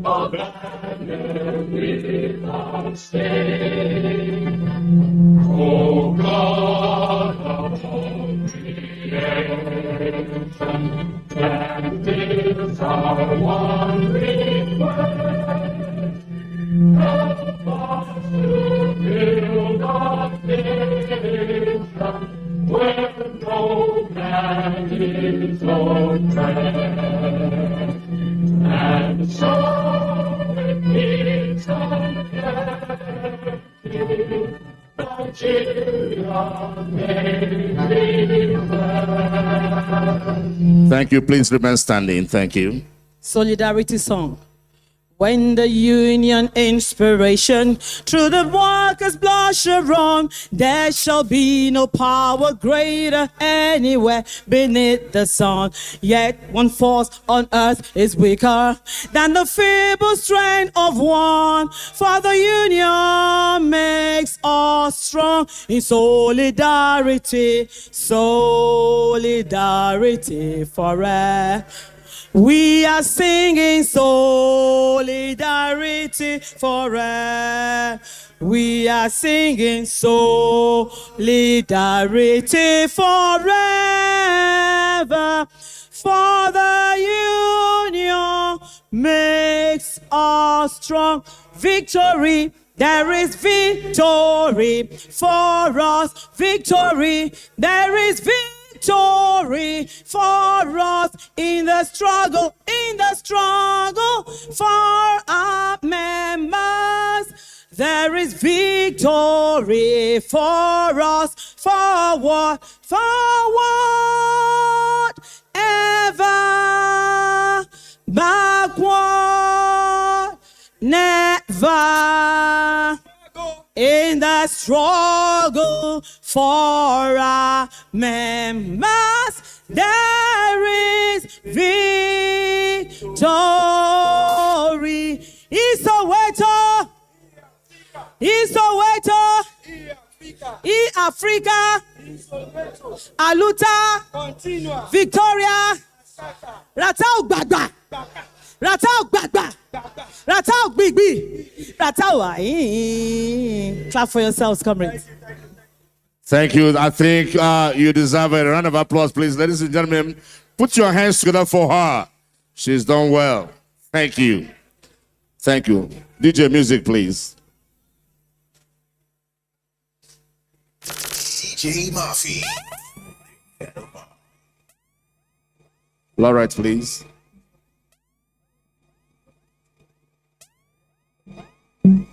of enemy without stain. O God of all creation, and this our one request. Help us to build a nation where no man is oppressed, and so with peace and plenty, Nigeria may be blessed. Thank you. Please remain standing. Thank you. Solidarity song. When the union inspiration through the workers' blood shall run, there shall be no power greater anywhere beneath the sun. Yet one force on earth is weaker than the feeble strength of one. For the union makes us strong in solidarity, solidarity forever. We are singing solidarity forever. We are singing solidarity forever. For the union makes us strong. Victory, there is victory for us. Victory, there is victory for us in the struggle for our members. There is victory for us, forward, ever, backward, never. In the struggle for our members, there is victory. Soweto, Africa, Aluta, Victoria, Rattawa, Rattawa, Big B, Rattawa. Clap for yourselves, comrades. Thank you. I think you deserve a round of applause, please. Ladies and gentlemen, put your hands together for her. She's done well. Thank you. Thank you. DJ music, please. DJ Murphy. All right, please. Yeah.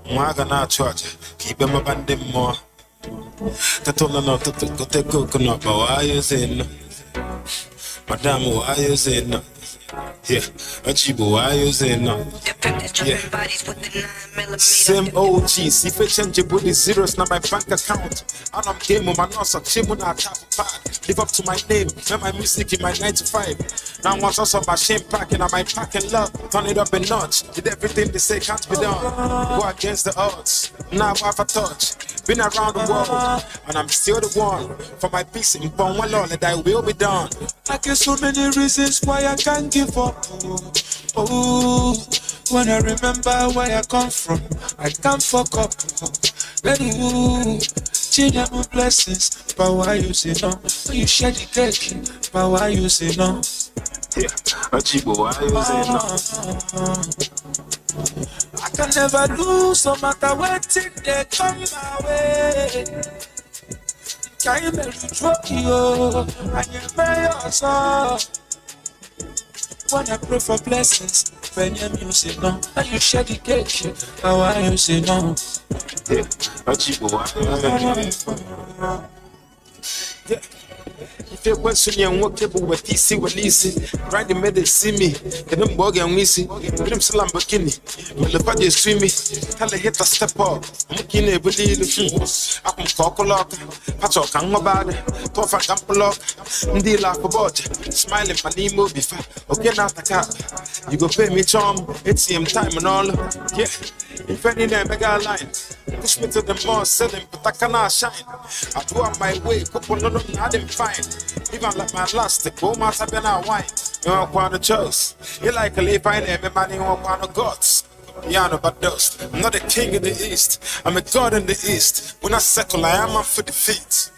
Mwaga na church, keep him up and them more. Tatula no to go take coconut, but why you saying no? Madam, why you saying no? Yeah, Achibo, why you saying no? Yeah. Same OG, see if I change it with the zeros, now my bank account. And I'm game on my nose, so chim on our top pad. Live up to my name, make my music in my 9 to 5. Now once also my shame packing, I might pack and love. Turn it up a notch, did everything they say can't be done. Go against the odds, now I've a touch. Been around the world, and I'm still the one. For my peace in Bonwalo, that I will be done. I get so many reasons why I can't give up. Oh, when I remember where I come from, I can't fuck up. Then you change my blessings, but why you say no? When you share the cake, but why you say no? Yeah, Achibo, why you say no? I can never lose, no matter what thing they come my way. Can you make me drop you? And you may also. When I pray for blessings, when you say no, and you share the cake, but why you say no? Yeah, Achibo, why you say no? Yeah. If you question you what people with DC with easy, right the middle see me, get them bug and wheezy, get them salam bikini, when the body stream me, tell the hit to step up, I'm looking at believe the I can cock a lock, patch or come about it, tough and camp lock, and deal like a bot, smiling my Nemo before, okay, not the cap. You go pay me charm, ATM time and all, yeah. If any name mega line, push me to the mall, selling, but I cannot shine. I do on my way, couple of them, I didn't find. Even like my last, the go mass have been out wine. You don't want a choice. You like a leaf, I everybody won't want no gods. Yeah, no, but dust. I'm not a king in the east, I'm a god in the east. When I circle, I am up for defeat.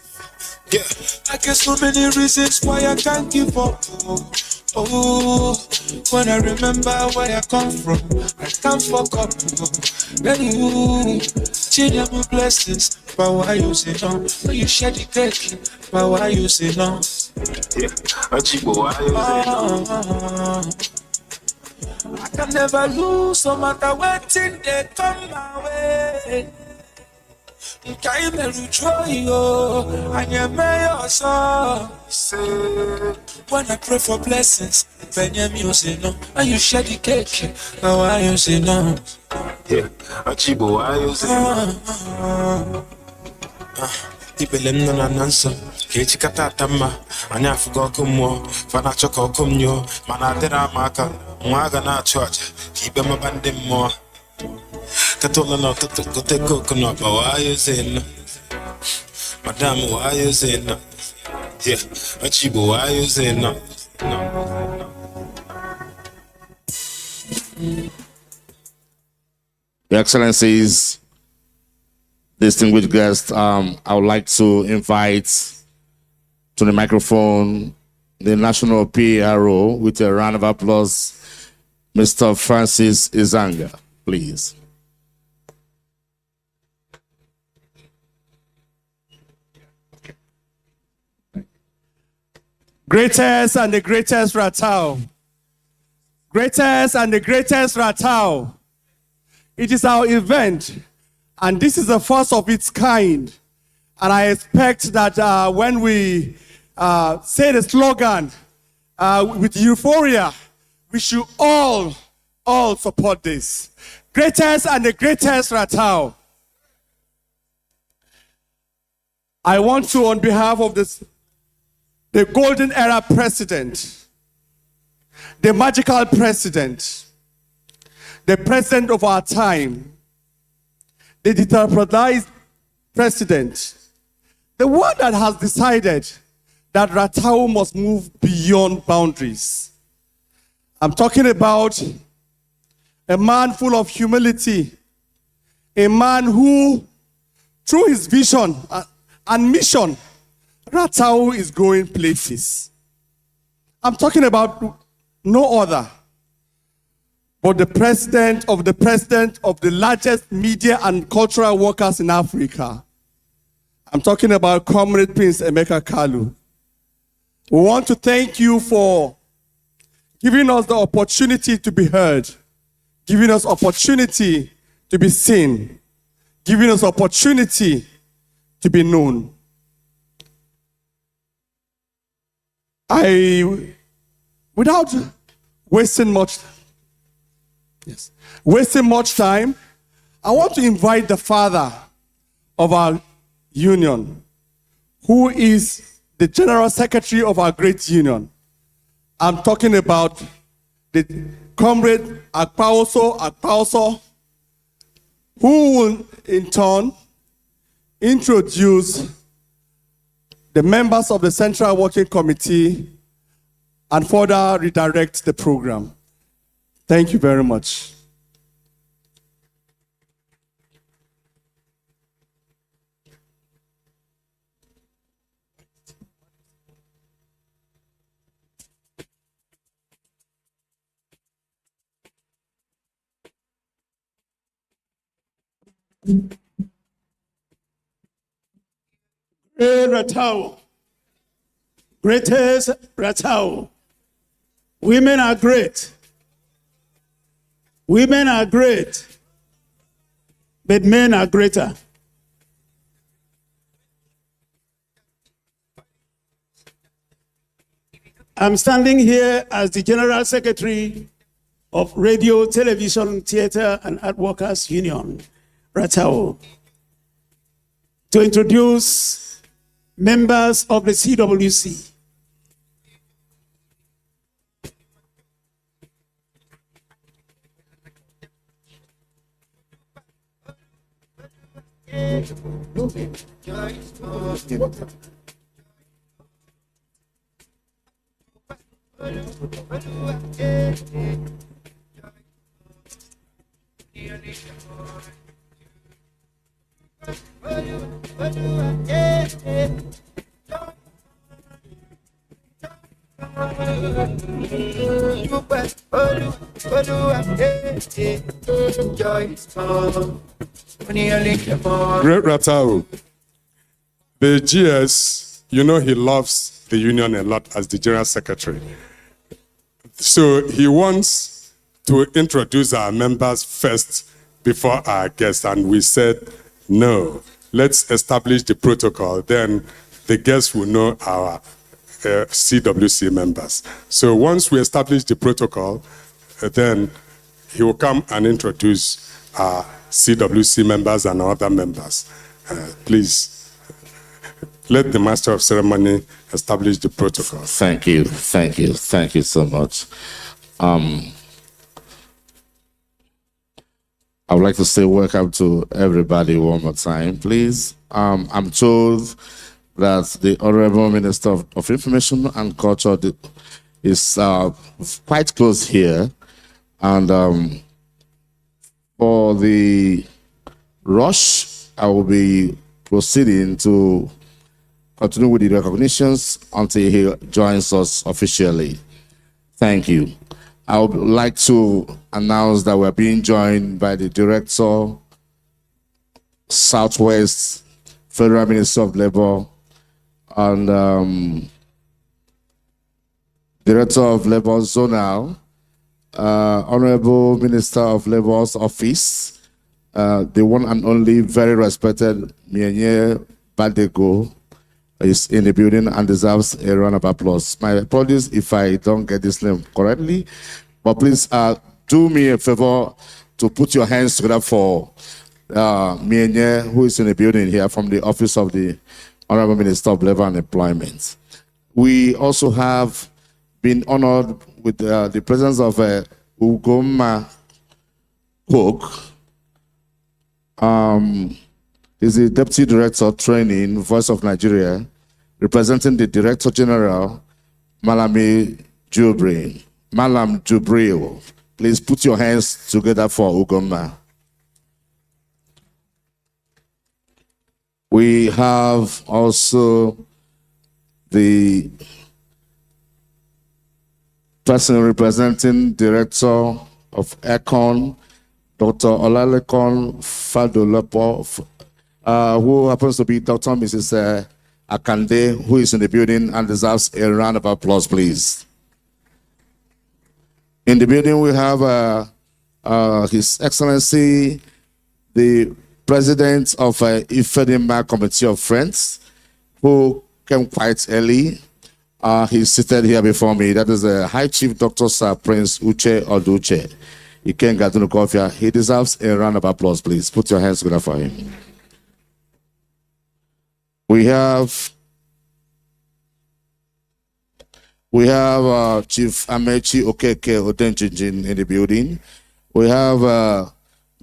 Yeah, I get so many reasons why I can't give up. Oh, when I remember where I come from, I can't fuck up. Then you change my blessings, but why you say no? When you share the cake, but why you say no? Yeah, Ajibo, why you say no? I can never lose, no matter what thing they come my way. Can't when I pray for blessings, Benjamin say no, and you share the cake. Now why you say no? Yeah, Achibo, why you say no? Ibelem no nanso, kechi kata tama, anya fugo kumo, fana choko kumyo, manadera maka, mwaga na church, kibe mabande mo. Katola no to go take coconut, but why you say no? Madam, why you say no? Yeah, Achibo, why you say no? Your Excellencies, distinguished guests, I would like to invite to the microphone the National PRO with a round of applause, Mr. Francis Izanga, please. Greatest and the greatest Rattawa. Greatest and the greatest Rattawa. It is our event, and this is the first of its kind. And I expect that when we say the slogan with euphoria, we should all support this. Greatest and the greatest Rattawa. I want to, on behalf of the golden era president, the magical president, the president of our time, the decentralized president, the one that has decided that Rattawa must move beyond boundaries. I'm talking about a man full of humility, a man who, through his vision and mission, Rattawa is going places. I'm talking about no other but the president of the largest media and cultural workers in Africa. I'm talking about Comrade Prince Emeka Kalu. We want to thank you for giving us the opportunity to be heard, giving us opportunity to be seen, giving us opportunity to be known. Without wasting much time, I want to invite the father of our union, who is the general secretary of our great union. I'm talking about the Comrade Akpaoso, who will in turn introduce the members of the Central Working Committee and further redirect the program. Thank you very much. Rattawa, greatest Rattawa. Women are great. Women are great, but men are greater. I'm standing here as the General Secretary of Radio, Television, Theatre and Art Workers Union, Rattawa, to introduce members of the CWC. Great Rattawa, the GS, you know he loves the union a lot as the General Secretary. So he wants to introduce our members first before our guests, and we said, no, let's establish the protocol, then the guests will know our CWC members. So once we establish the protocol, then he will come and introduce our CWC members and other members. Please, let the Master of Ceremony establish the protocol. Thank you so much. I would like to say welcome to everybody one more time, please. I'm told that the Honorable Minister of Information and Culture is quite close here, and for the rush, I will be proceeding to continue with the recognitions until he joins us officially. Thank you. I would like to announce that we're being joined by the Director, Southwest Federal Minister of Labor, and Director of Labor Zonal, Honorable Minister of Labor's Office, the one and only very respected Mienye Badego, is in the building and deserves a round of applause. My apologies if I don't get this name correctly, but please do me a favor to put your hands together for Mienye, who is in the building here from the Office of the Honorable Minister of Labor and Employment. We also have been honored with the presence of Ugoma Cook. Is the Deputy Director of Training, Voice of Nigeria, representing the Director General, Malam Jubril. Please put your hands together for Ugoma. We have also the person representing Director of Econ, Dr. Olalekon Fadolapo, who happens to be Dr. Mrs. Akande, who is in the building and deserves a round of applause, please. In the building, we have His Excellency, the President of Ifedima Committee of Friends, who came quite early. He's seated here before me. That is the High Chief Dr. Sir Prince Uche Oduche. He can't get to the coffee. He deserves a round of applause, please. Put your hands together for him. We have Chief Amechi Okeke Odenjinjin in the building. We have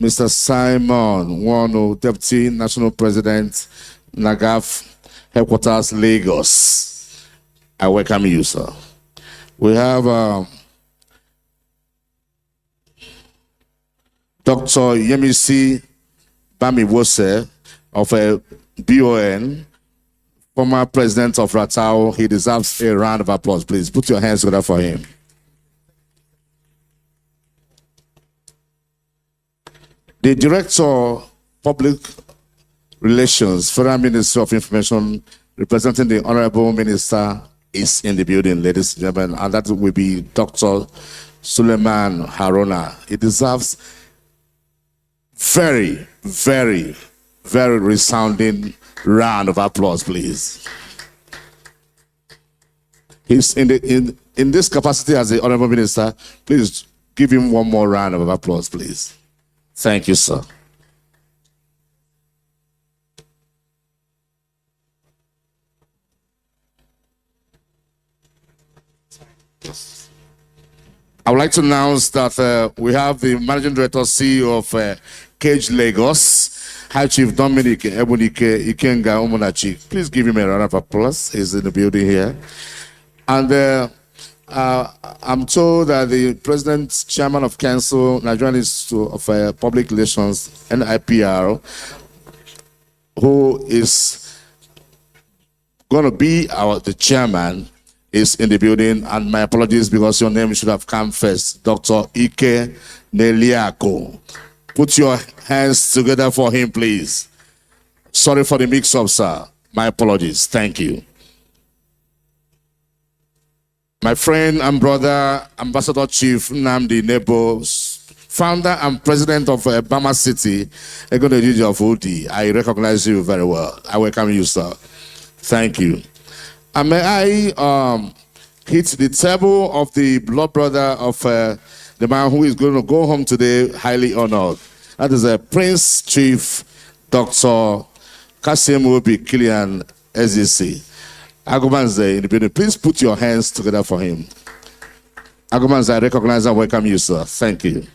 Mr. Simon Wano, Deputy National President, NAGAF Headquarters, Lagos. I welcome you, sir. We have Dr. Yemisi Bamiwose of BON, former president of Rattawa. He deserves a round of applause, please. Put your hands together for him. The Director of Public Relations, Federal Ministry of Information, representing the Honorable Minister, is in the building, ladies and gentlemen, and that will be Dr. Suleiman Haruna. He deserves very, very, very resounding round of applause, please. He's in this capacity as the Honorable Minister. Please give him one more round of applause, please. Thank you, sir. I would like to announce that we have the Managing Director, CEO of Cage Lagos, High Chief Dominic Ebunike Ikenga Omonachi. Please give him a round of applause. He's in the building here. And I'm told that the President, Chairman of Council, Nigerian Institute of Public Relations, NIPR, who is going to be the chairman, is in the building. And my apologies because your name should have come first. Dr. Ike Neliako. Put your hands together for him, please. Sorry for the mix-up, sir. My apologies. Thank you. My friend and brother, Ambassador Chief Nnamdi Nebo, founder and president of Bama City, Egonediji of Udi. I recognize you very well. I welcome you, sir. Thank you. And may I hit the table of the blood brother of the man who is going to go home today, highly honored. That is Prince Chief Dr. Kasim Obi Kilian SEC. Agomanze in the building. Please put your hands together for him. Agomanze, I recognize and welcome you, sir. Thank you.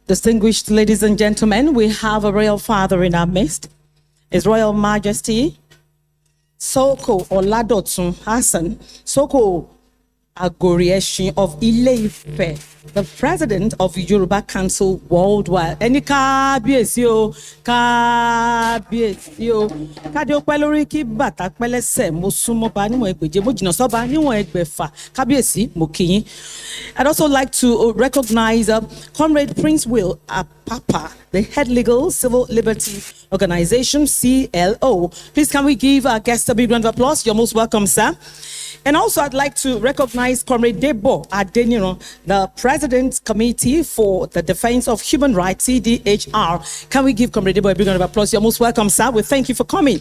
Distinguished ladies and gentlemen, we have a royal father in our midst. His Royal Majesty, Soko Oladotun Hassan, Soko Agorieshi of Ile-Ife, the president of Yoruba Council Worldwide. Ẹni kábíyèsí o, kábíyèsí o. Kádé ó pẹ́ lórí kí bàtà pẹ́ lẹ́sẹ̀, mo súnmọ́ ba níwọ̀n ẹgbẹ̀je, mo jìnnà sọ́ba níwọ̀n ẹgbẹ̀fà. Kábíyèsí, mo kí yín. I'd also like to recognize Comrade Prince Will Apapa, the head legal civil liberty organization, CLO. Please can we give our guest a big round of applause? You're most welcome, sir. And also, I'd like to recognize Comrade Debo Adeniran, the President's Committee for the Defense of Human Rights, CDHR. Can we give Comrade Debo a big round of applause? You're most welcome, sir. We thank you for coming.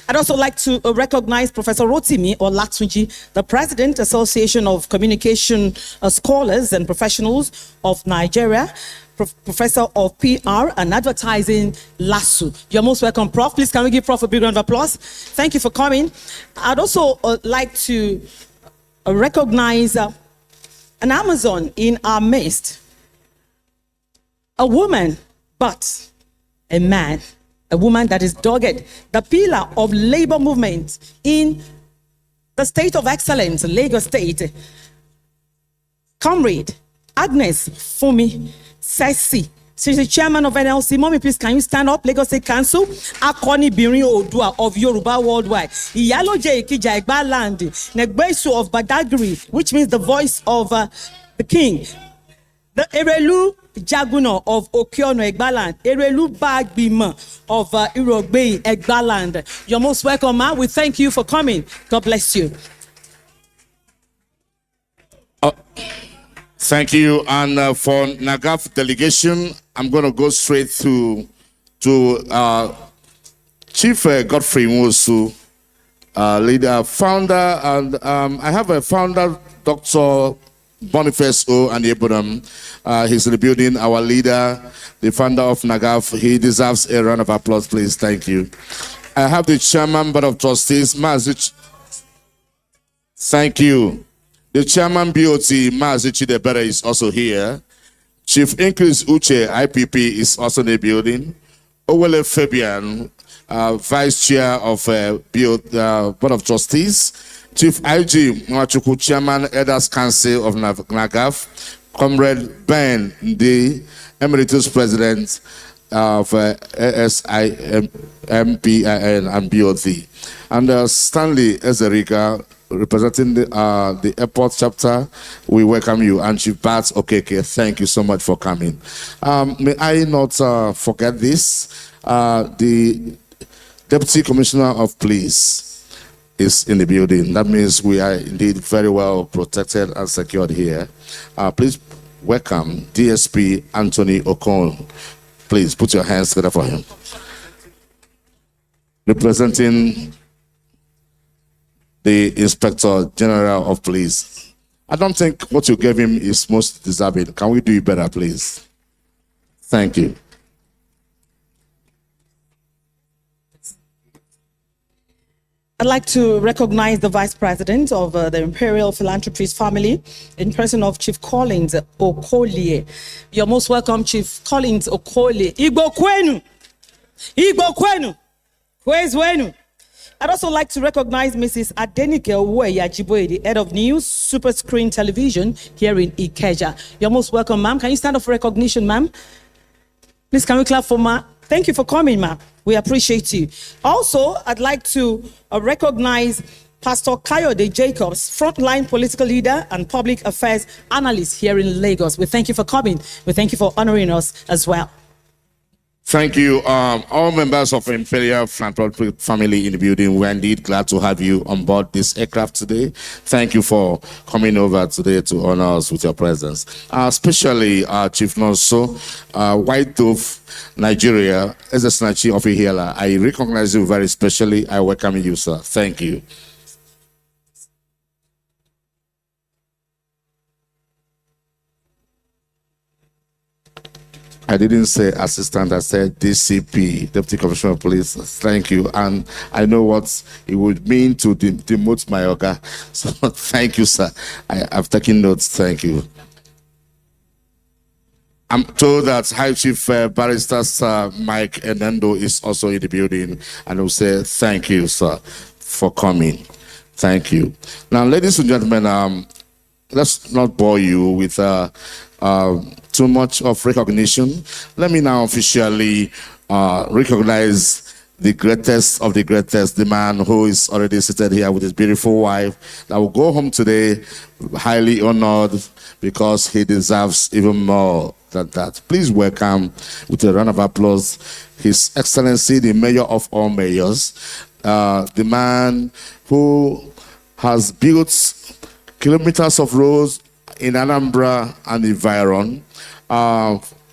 I'd also like to recognize Professor Rotimi Olatunji, the President, Association of Communication Scholars and Professionals of Nigeria, Professor of PR and Advertising, LASU. You're most welcome, Prof. Please, can we give Prof a big round of applause? Thank you for coming. I'd also like to recognize an Amazon in our midst. A woman, but a man. A woman that is dogged. The pillar of labor movement in the state of excellence, Lagos State. Comrade Agnes Fumi Sesi. She's the chairman of NLC. Mommy, please, can you stand up? Lagos State Council. Akoni Birin Odua of Yoruba Worldwide. Iyaloje Ikija Egba Land. Negbesu of Badagry, which means the voice of the king. The Erelu Jaguno of Okiono Egbaland. Erelu Bagbima of Irogbe Egbaland. You're most welcome, ma. We thank you for coming. God bless you. Thank you. And for NAGAF delegation, I'm going to go straight to Chief Godfrey Nwosu, leader, founder, and I have a founder, Dr. Boniface O. and Ebonam. He's in the building, our leader, the founder of NAGAF. He deserves a round of applause, please. Thank you. I have the chairman, board of trustees, Mazic. Thank you. The chairman BOT, Mazichi Debere, is also here. Chief Increase Uche, IPP, is also in the building. Owele Fabian, vice chair of board of trustees. Chief IG Mwachuku, chairman, Elders Council of NAGAF. Comrade Ben, the emeritus president of ASIM, MPIN, and BOT. And Stanley Ezerika, representing the airport chapter, we welcome you. And Chief Bats Okeke, thank you so much for coming. May I not forget this? The Deputy Commissioner of Police is in the building. That means we are indeed very well protected and secured here. Please welcome DSP Anthony Okon. Please put your hands together for him. representing the Inspector General of Police. I don't think what you gave him is most deserving. Can we do it better, please? Thank you. I'd like to recognize the Vice President of the Imperial Philanthropies family in person of Chief Collins Okolie. You're most welcome, Chief Collins Okolie. Igbo kwenu! Igbo kwenu! Kwezwenu! I'd also like to recognize Mrs. Adenike Uweya Jiboye, the head of News Super Screen Television here in Ikeja. You're most welcome, ma'am. Can you stand up for recognition, ma'am? Please, can we clap for ma? Thank you for coming, ma'am. We appreciate you. Also, I'd like to recognize Pastor Kayode Jacobs, frontline political leader and public affairs analyst here in Lagos. We thank you for coming. We thank you for honoring us as well. Thank you. All members of Imperial Philanthropic family in the building, we're indeed glad to have you on board this aircraft today. Thank you for coming over today to honor us with your presence. Especially Chief Nonso, White Dove, Nigeria, as a snatchy of a healer. I recognize you very specially. I welcome you, sir. Thank you. I didn't say assistant, I said DCP, Deputy Commissioner of Police. Thank you. And I know what it would mean to demote my Oga. So thank you, sir. I've taken notes. Thank you. I'm told that High Chief Barrister Sir Mike Enendo is also in the building, and will say thank you, sir, for coming. Thank you. Now, ladies and gentlemen, let's not bore you with too much of recognition. Let me now officially recognize the greatest of the greatest, the man who is already seated here with his beautiful wife, that will go home today highly honored because he deserves even more than that. Please welcome with a round of applause His Excellency, the Mayor of all mayors, the man who has built kilometers of roads in Anambra and environ.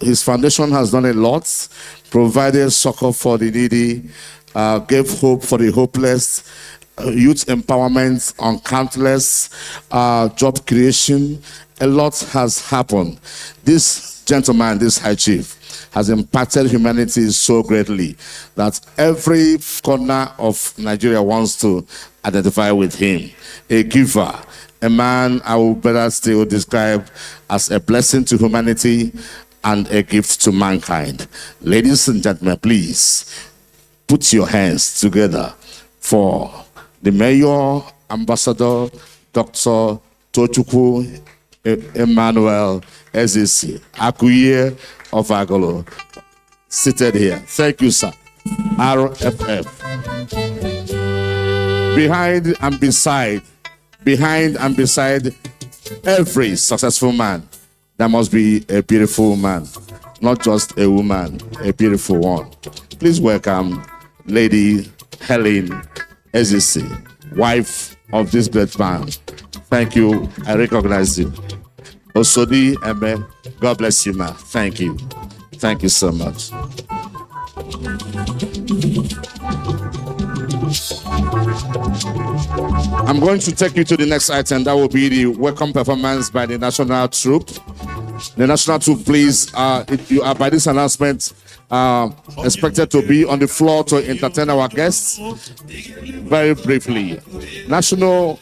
His foundation has done a lot, provided succor for the needy, gave hope for the hopeless, youth empowerment on countless, job creation. A lot has happened. This gentleman, this High Chief, has impacted humanity so greatly that every corner of Nigeria wants to identify with him. A giver, a man I will better still describe as a blessing to humanity and a gift to mankind. Ladies and gentlemen, please put your hands together for the Mayor, Ambassador, Dr. Tochukwu Emmanuel Ezisi, Akuye of Agolo, seated here. Thank you, sir. RFF. Behind and beside every successful man, there must be a beautiful man, not just a woman, a beautiful one. Please welcome Lady Helen Ezisi, wife of this great man. Thank you. I recognize you. Osodi Eme, God bless you, ma. Thank you. Thank you so much. I'm going to take you to the next item. That will be the welcome performance by the National Troop. The National Troop, please, you are by this announcement expected to be on the floor to entertain our guests. Very briefly, National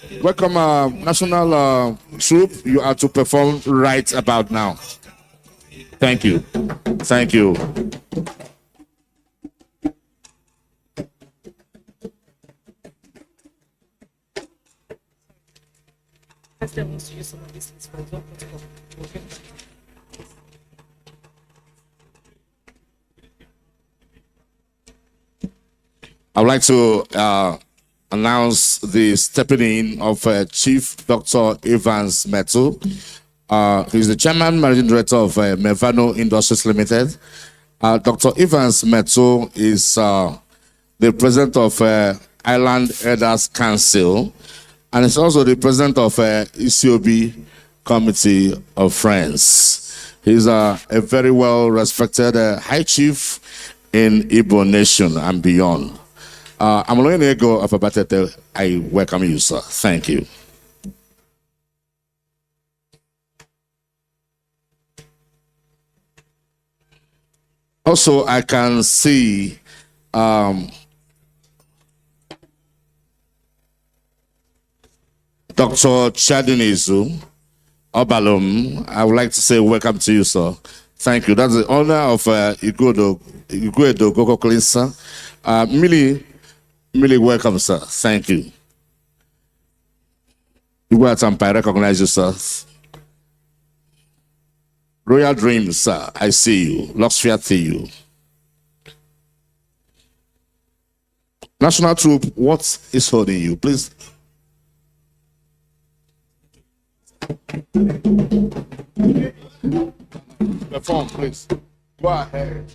Troop, you are to perform right about now. Thank you. Thank you. I would like to announce the stepping in of Chief Dr. Evans Metu. He's the Chairman Managing Director of Mevano Industries Limited. Dr. Evans Metu is the President of Island Elders Council, and is also the President of ECOB Committee of Friends. He's a very well-respected High Chief in Igbo Nation and beyond. I'm going to go of Abatete. I welcome you, sir. Thank you. Also, I can see Dr. Chadinizu Obalum. I would like to say welcome to you, sir. Thank you. That's the honor of Iguedo Gogo Cleanser. Really welcome, sir. Thank you. I recognize you, sir. Royal Dreams, sir. I see you. Luxfia see you. National Troop, what is holding you? Please. Perform, please. Go ahead.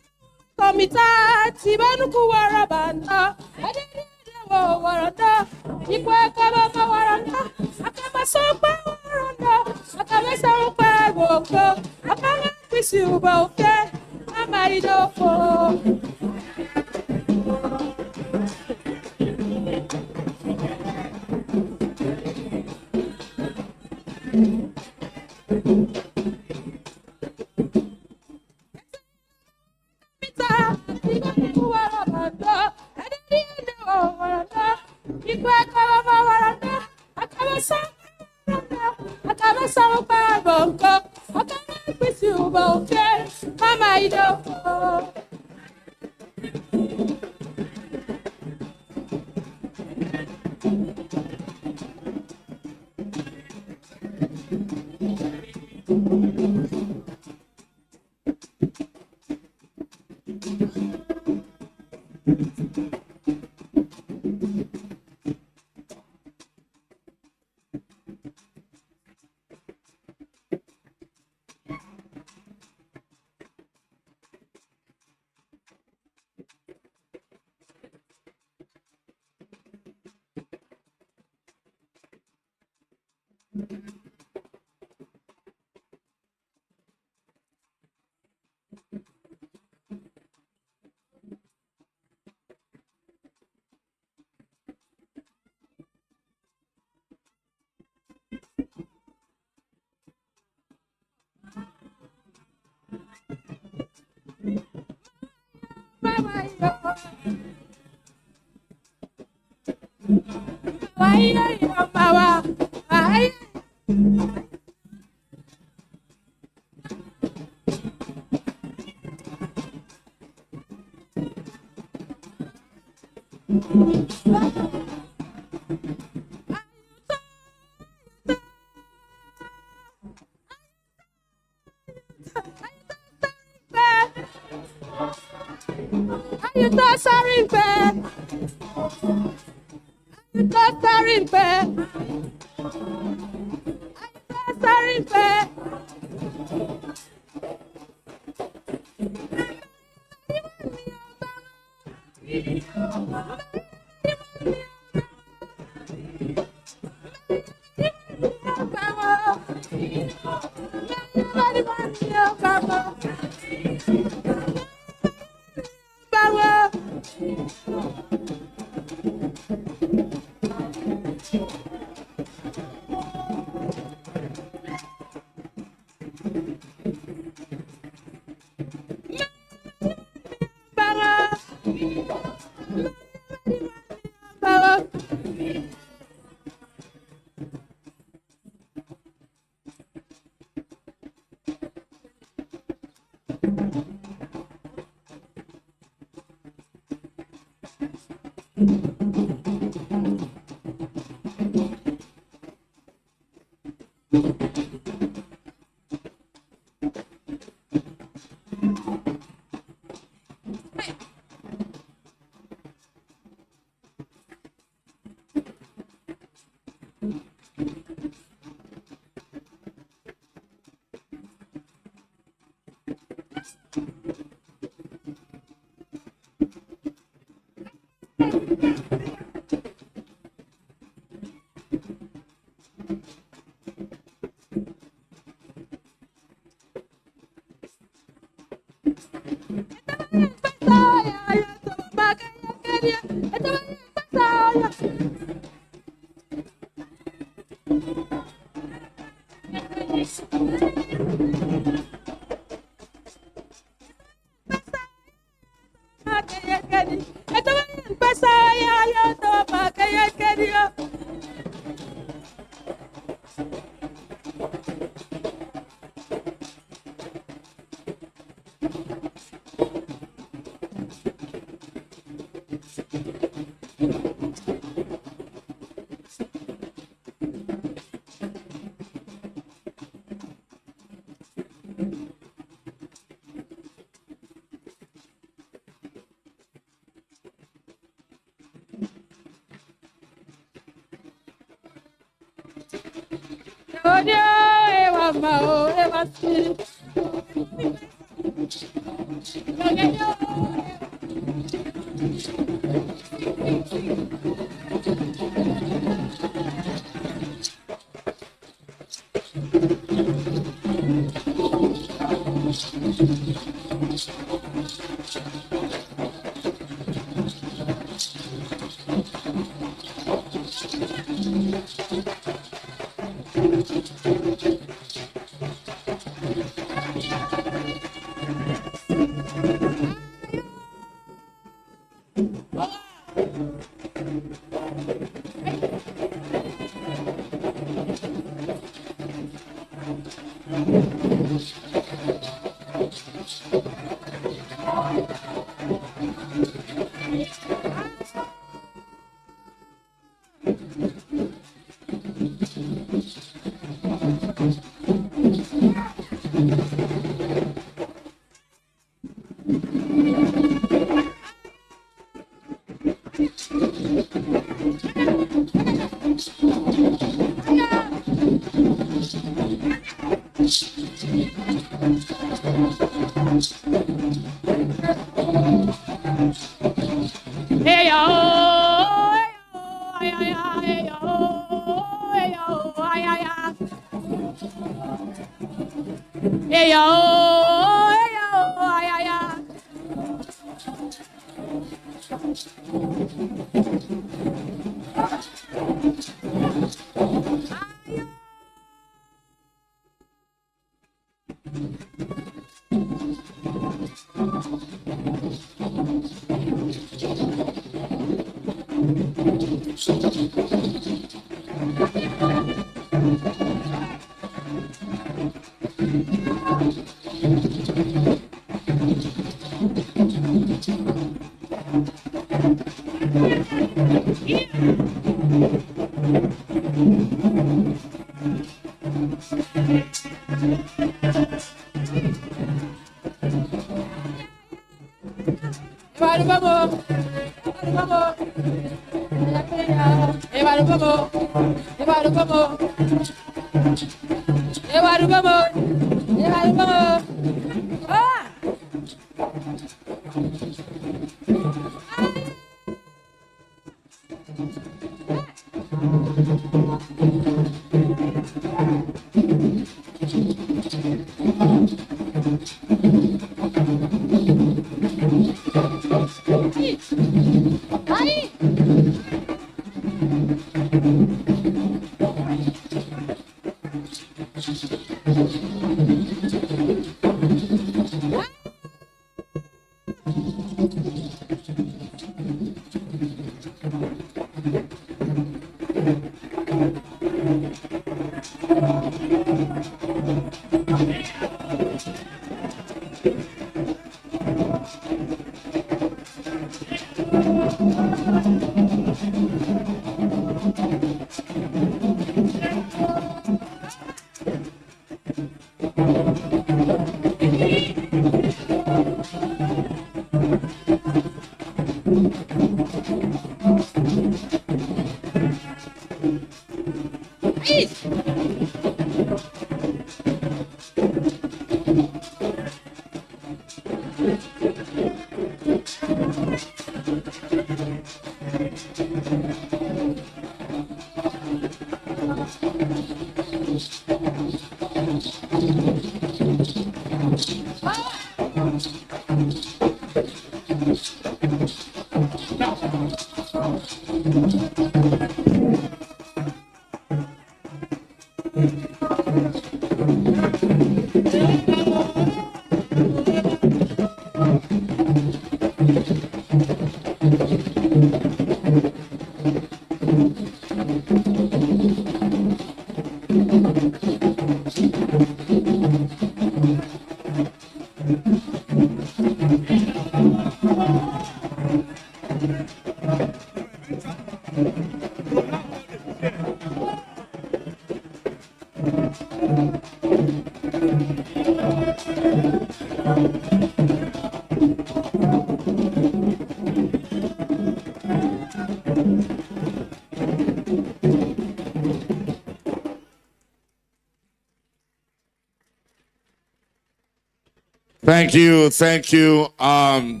Thank you, thank you. That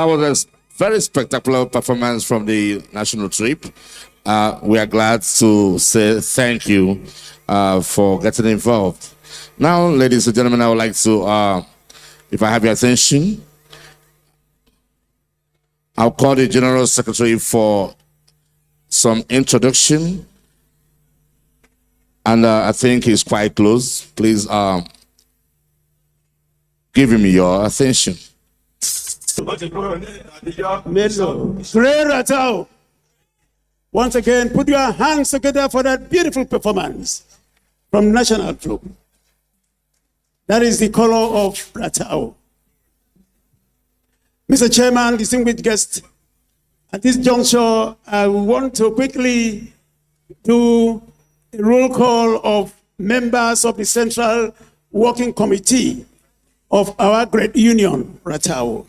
was a very spectacular performance from the national trip. We are glad to say thank you for getting involved. Now, ladies and gentlemen, I would like to, if I have your attention, I'll call the General Secretary for some introduction. And I think he's quite close. Please give him your attention. Great Rattawa. Once again, put your hands together for that beautiful performance from National Troop. That is the color of Rattawa. Mr. Chairman, distinguished guests, at this juncture, I want to quickly do a roll call of members of the Central Working Committee of our great union, Rattawa.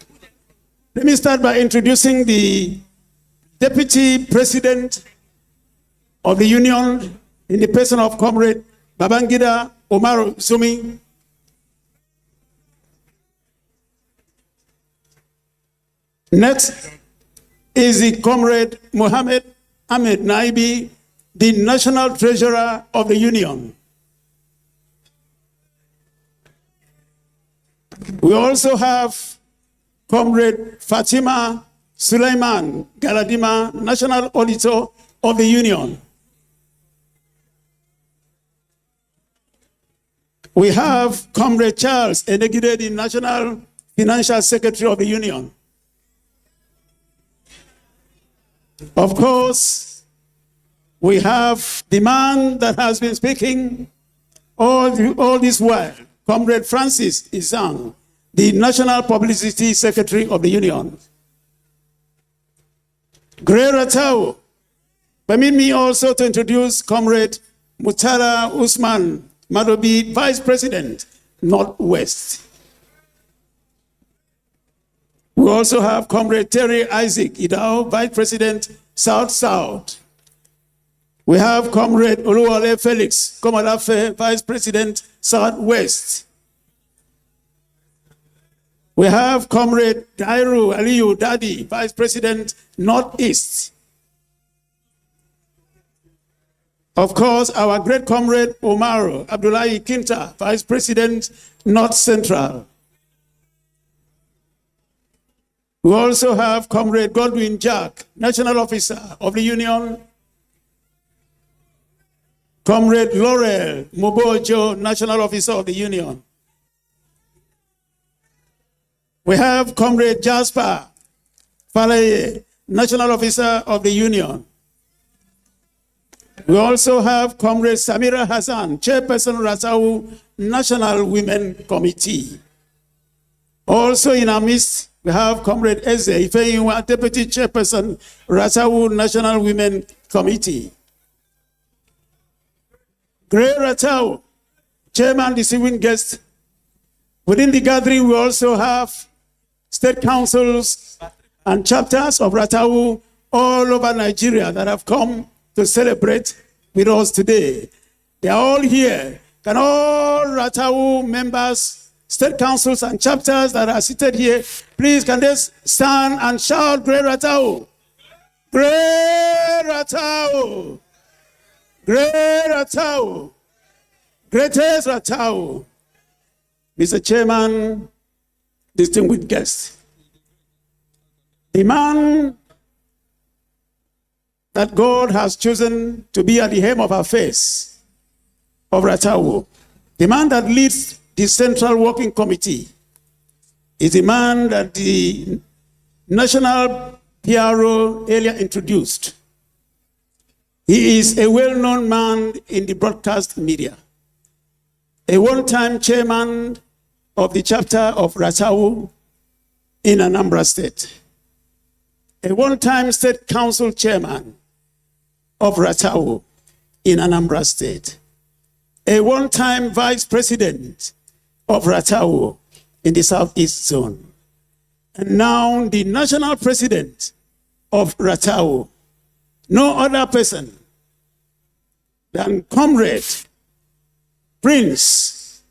Let me start by introducing the Deputy President of the union in the person of Comrade Babangida Omar Sumi. Next is the Comrade Mohammed Ahmed Naibi, the National Treasurer of the union. We also have Comrade Fatima Suleiman Galadima, National Auditor of the union. We have Comrade Charles Enegide, the National Financial Secretary of the union. Of course, we have the man that has been speaking all this while, Comrade Francis Isang, the National Publicity Secretary of the union. Great Rattawa. Permit me also to introduce Comrade Mutala Usman Madobi, Vice President, Northwest. We also have Comrade Terry Isaac Idao, Vice President, South-South. We have Comrade Oluwale Felix Komalafe, Vice President, Southwest. We have Comrade Dairu Aliyu Dadi, Vice President, Northeast. Of course, our great comrade Omar Abdullahi Kinta, Vice President, North Central. We also have Comrade Godwin Jack, National Officer of the Union. Comrade Laurel Mubojo, National Officer of the Union. We have Comrade Jasper Falaye, National Officer of the Union. We also have Comrade Samira Hassan, Chairperson Rattawa National Women Committee. Also in our midst, we we have Comrade Eze Ifeyinwa, Deputy Chairperson, Rattawa National Women Committee. Great Rattawa, Chairman, distinguished guest. Within the gathering, we also have state councils and chapters of Rattawa all over Nigeria that have come to celebrate with us today. They are all here. Can all Rattawa members, state councils and chapters that are seated here, please can they stand and shout, Great Rattawa? Great Rattawa! Great Rattawa! Greatest Rattawa! Mr. Chairman, distinguished guests, the man that God has chosen to be at the helm of affairs of Rattawa, the man that leads the Central Working Committee, is the man that the National PRO earlier introduced. He is a well-known man in the broadcast media, a one-time chairman of the chapter of Rattawa in Anambra State, a one-time state council chairman of Rattawa in Anambra State, a one-time vice president of Rattawa in the Southeast Zone, and now the national president of Rattawa, no other person than Comrade Prince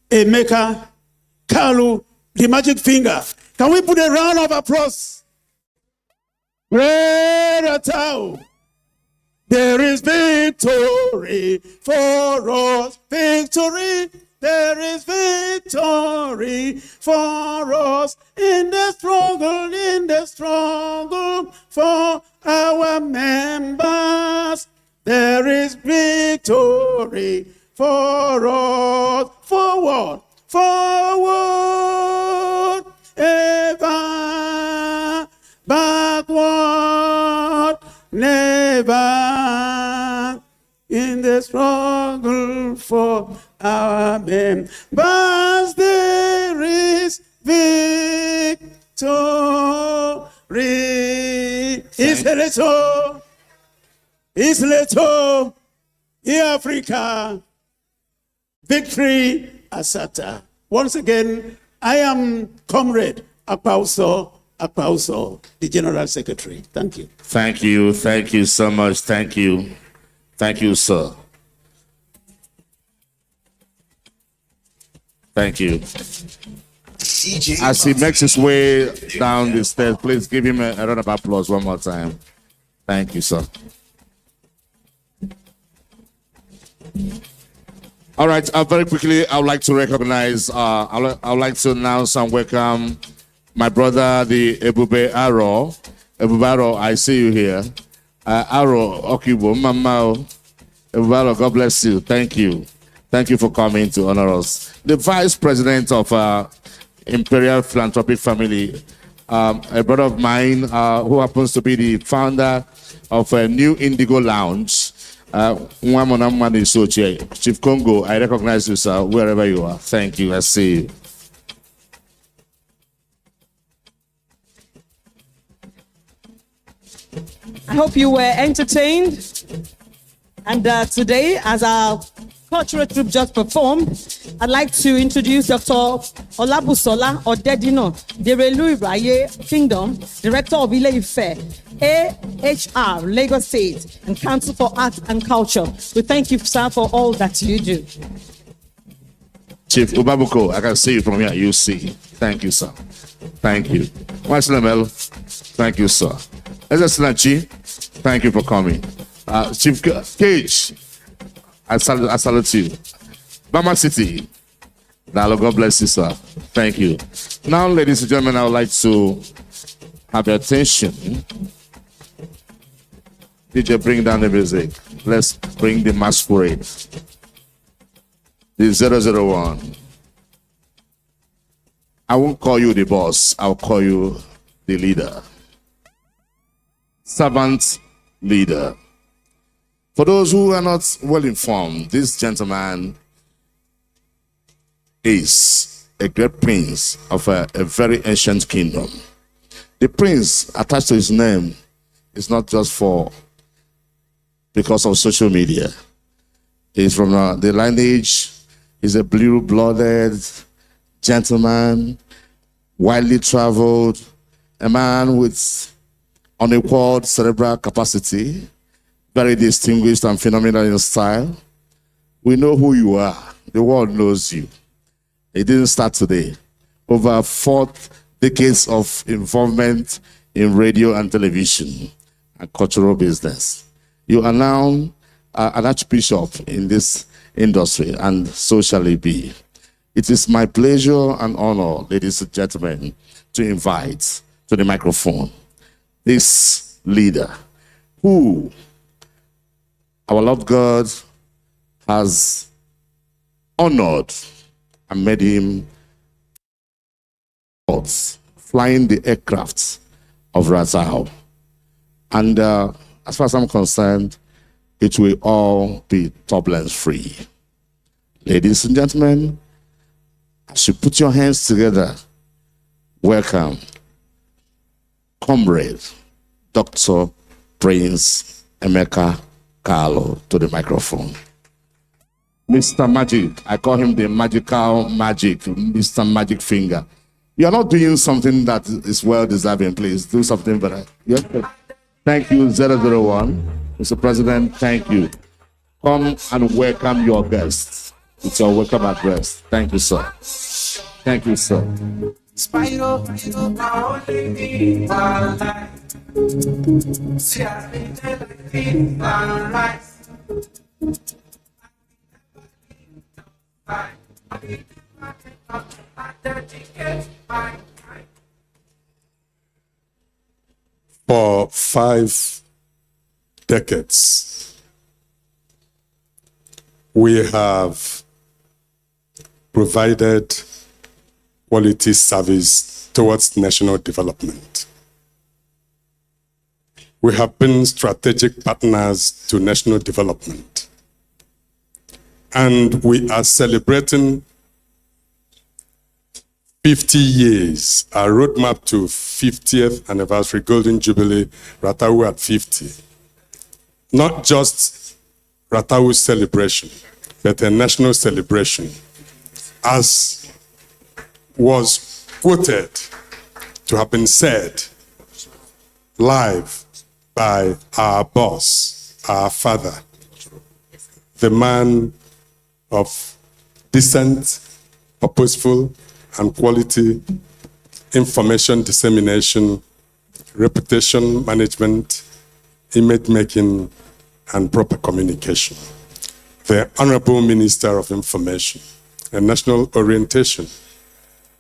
Emeka Kalu, the magic finger. Can we put a round of applause? Great Rattawa, there is victory for us. Victory, there is victory for us in the struggle for our members. There is victory for us. Forward, forward, ever, backward, never, in the struggle for our members. There is victory. It's little, in Africa. Victory Asata. Once again, I am Comrade Akpauso, the General Secretary. Thank you. Thank you. Thank you so much. Thank you. Thank you, sir. Thank you. As he makes his way down the stairs, please give him a round of applause one more time. Thank you, sir. All right, very quickly, I would like to recognize, I would like to announce and welcome my brother, the Ebube Aro. Ebube Aro, I see you here. Aro Okibo, Mama, Ebube Aro, God bless you. Thank you. Thank you for coming to honor us. The Vice President of Imperial Philanthropic Family, a brother of mine who happens to be the founder of a new Indigo Lounge. Chief Congo, I recognize you, sir, wherever you are. Thank you. I see you. I hope you were entertained. And today, as our cultural troupe just performed, I'd like to introduce Dr. Olabusola Odedino, Derelu Iraye Kingdom, Director of Ile-Ife, AHR, Lagos State, and Council for Art and Culture. We thank you, sir, for all that you do. Chief Ubabuko, I can see you from here. You see. Thank you, sir. Thank you. Mel, thank you, sir. Ezeslachi, thank you for coming. Chief Cage, I salute you. Bama City, God bless you, sir. Thank you. Now, ladies and gentlemen, I would like to have your attention. DJ, bring down the music. Let's bring the masquerade. The 001. I won't call you the boss. I'll call you the leader. Servant leader. For those who are not well informed, this gentleman is a great prince of a very ancient kingdom. The prince attached to his name is not just because of social media. He's from the lineage. He's a blue-blooded gentleman, widely traveled, a man with unequaled cerebral capacity, very distinguished and phenomenal in style. We know who you are. The world knows you. It didn't start today. Over 4 decades of involvement in radio and television and cultural business. You are now an archbishop in this industry, and so shall it be. It is my pleasure and honor, ladies and gentlemen, to invite to the microphone this leader who our Lord God has honored and made him flying the aircraft of Rattawa. And as far as I'm concerned, it will all be turbulence-free. Ladies and gentlemen, as you put your hands together, welcome Comrade Dr. Prince Emeka Carlo to the microphone. Mr. Magic, I call him the magical magic, Mr. Magic Finger. You are not doing something that is well-deserving, please. Do something better. Yes. Thank you, 001. Mr. President, thank you. Come and welcome your guests. It's your welcome address. Thank you, sir. Thank you, sir. Spyro, my only one life. See, I've been telling you, I'm right. For 5 decades, we have provided quality service towards national development. We have been strategic partners to national development. And we are celebrating 50 years, our roadmap to 50th anniversary Golden Jubilee, Rattawa at 50. Not just Rattawa's celebration, but a national celebration, as was quoted to have been said live by our boss, our father, the man of decent, purposeful, and quality information dissemination, reputation management, image making, and proper communication. The Honorable Minister of Information and National Orientation,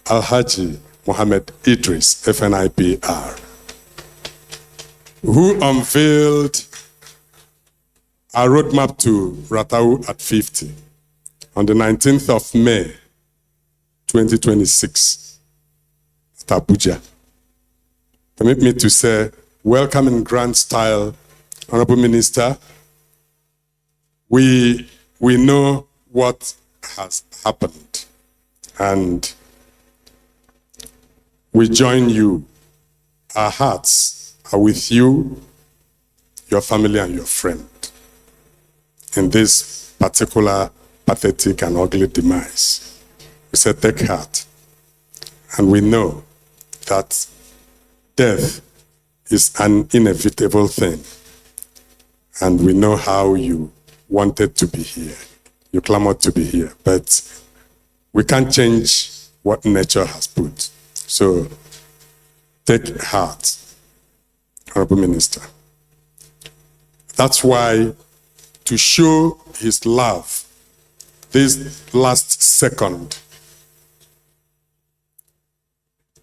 Alhaji Mohammed Idris, FNIPR, who unveiled our roadmap to Rattawa at 50 on the 19th of May, 2026 at Abuja. Permit me to say, welcome in grand style, Honorable Minister. We know what has happened, and we join you. Our hearts are with you, your family, and your friend in this particular pathetic and ugly demise. We say, take heart. And we know that death is an inevitable thing. And we know how you wanted to be here. You clamored to be here. But we can't change what nature has put. So take heart, Honorable Minister. That's why, to show his love, this last second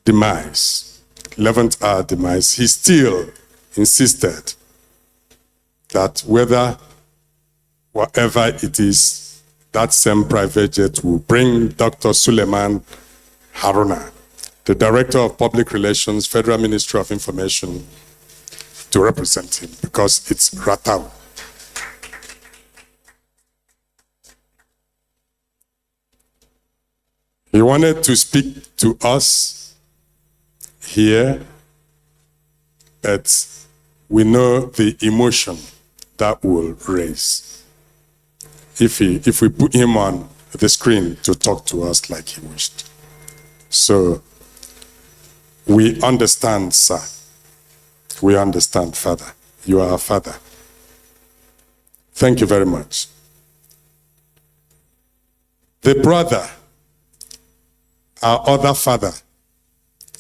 demise, 11th hour demise, he still insisted that whatever it is, that same private jet will bring Dr. Suleiman Haruna, the Director of Public Relations, Federal Ministry of Information, to represent him, because it's Rattawa. He wanted to speak to us here earth, we know the emotion that will raise if we put him on the screen to talk to us like he wished. So we understand, sir. We understand, Father. You are our Father. Thank you very much. The brother, our other father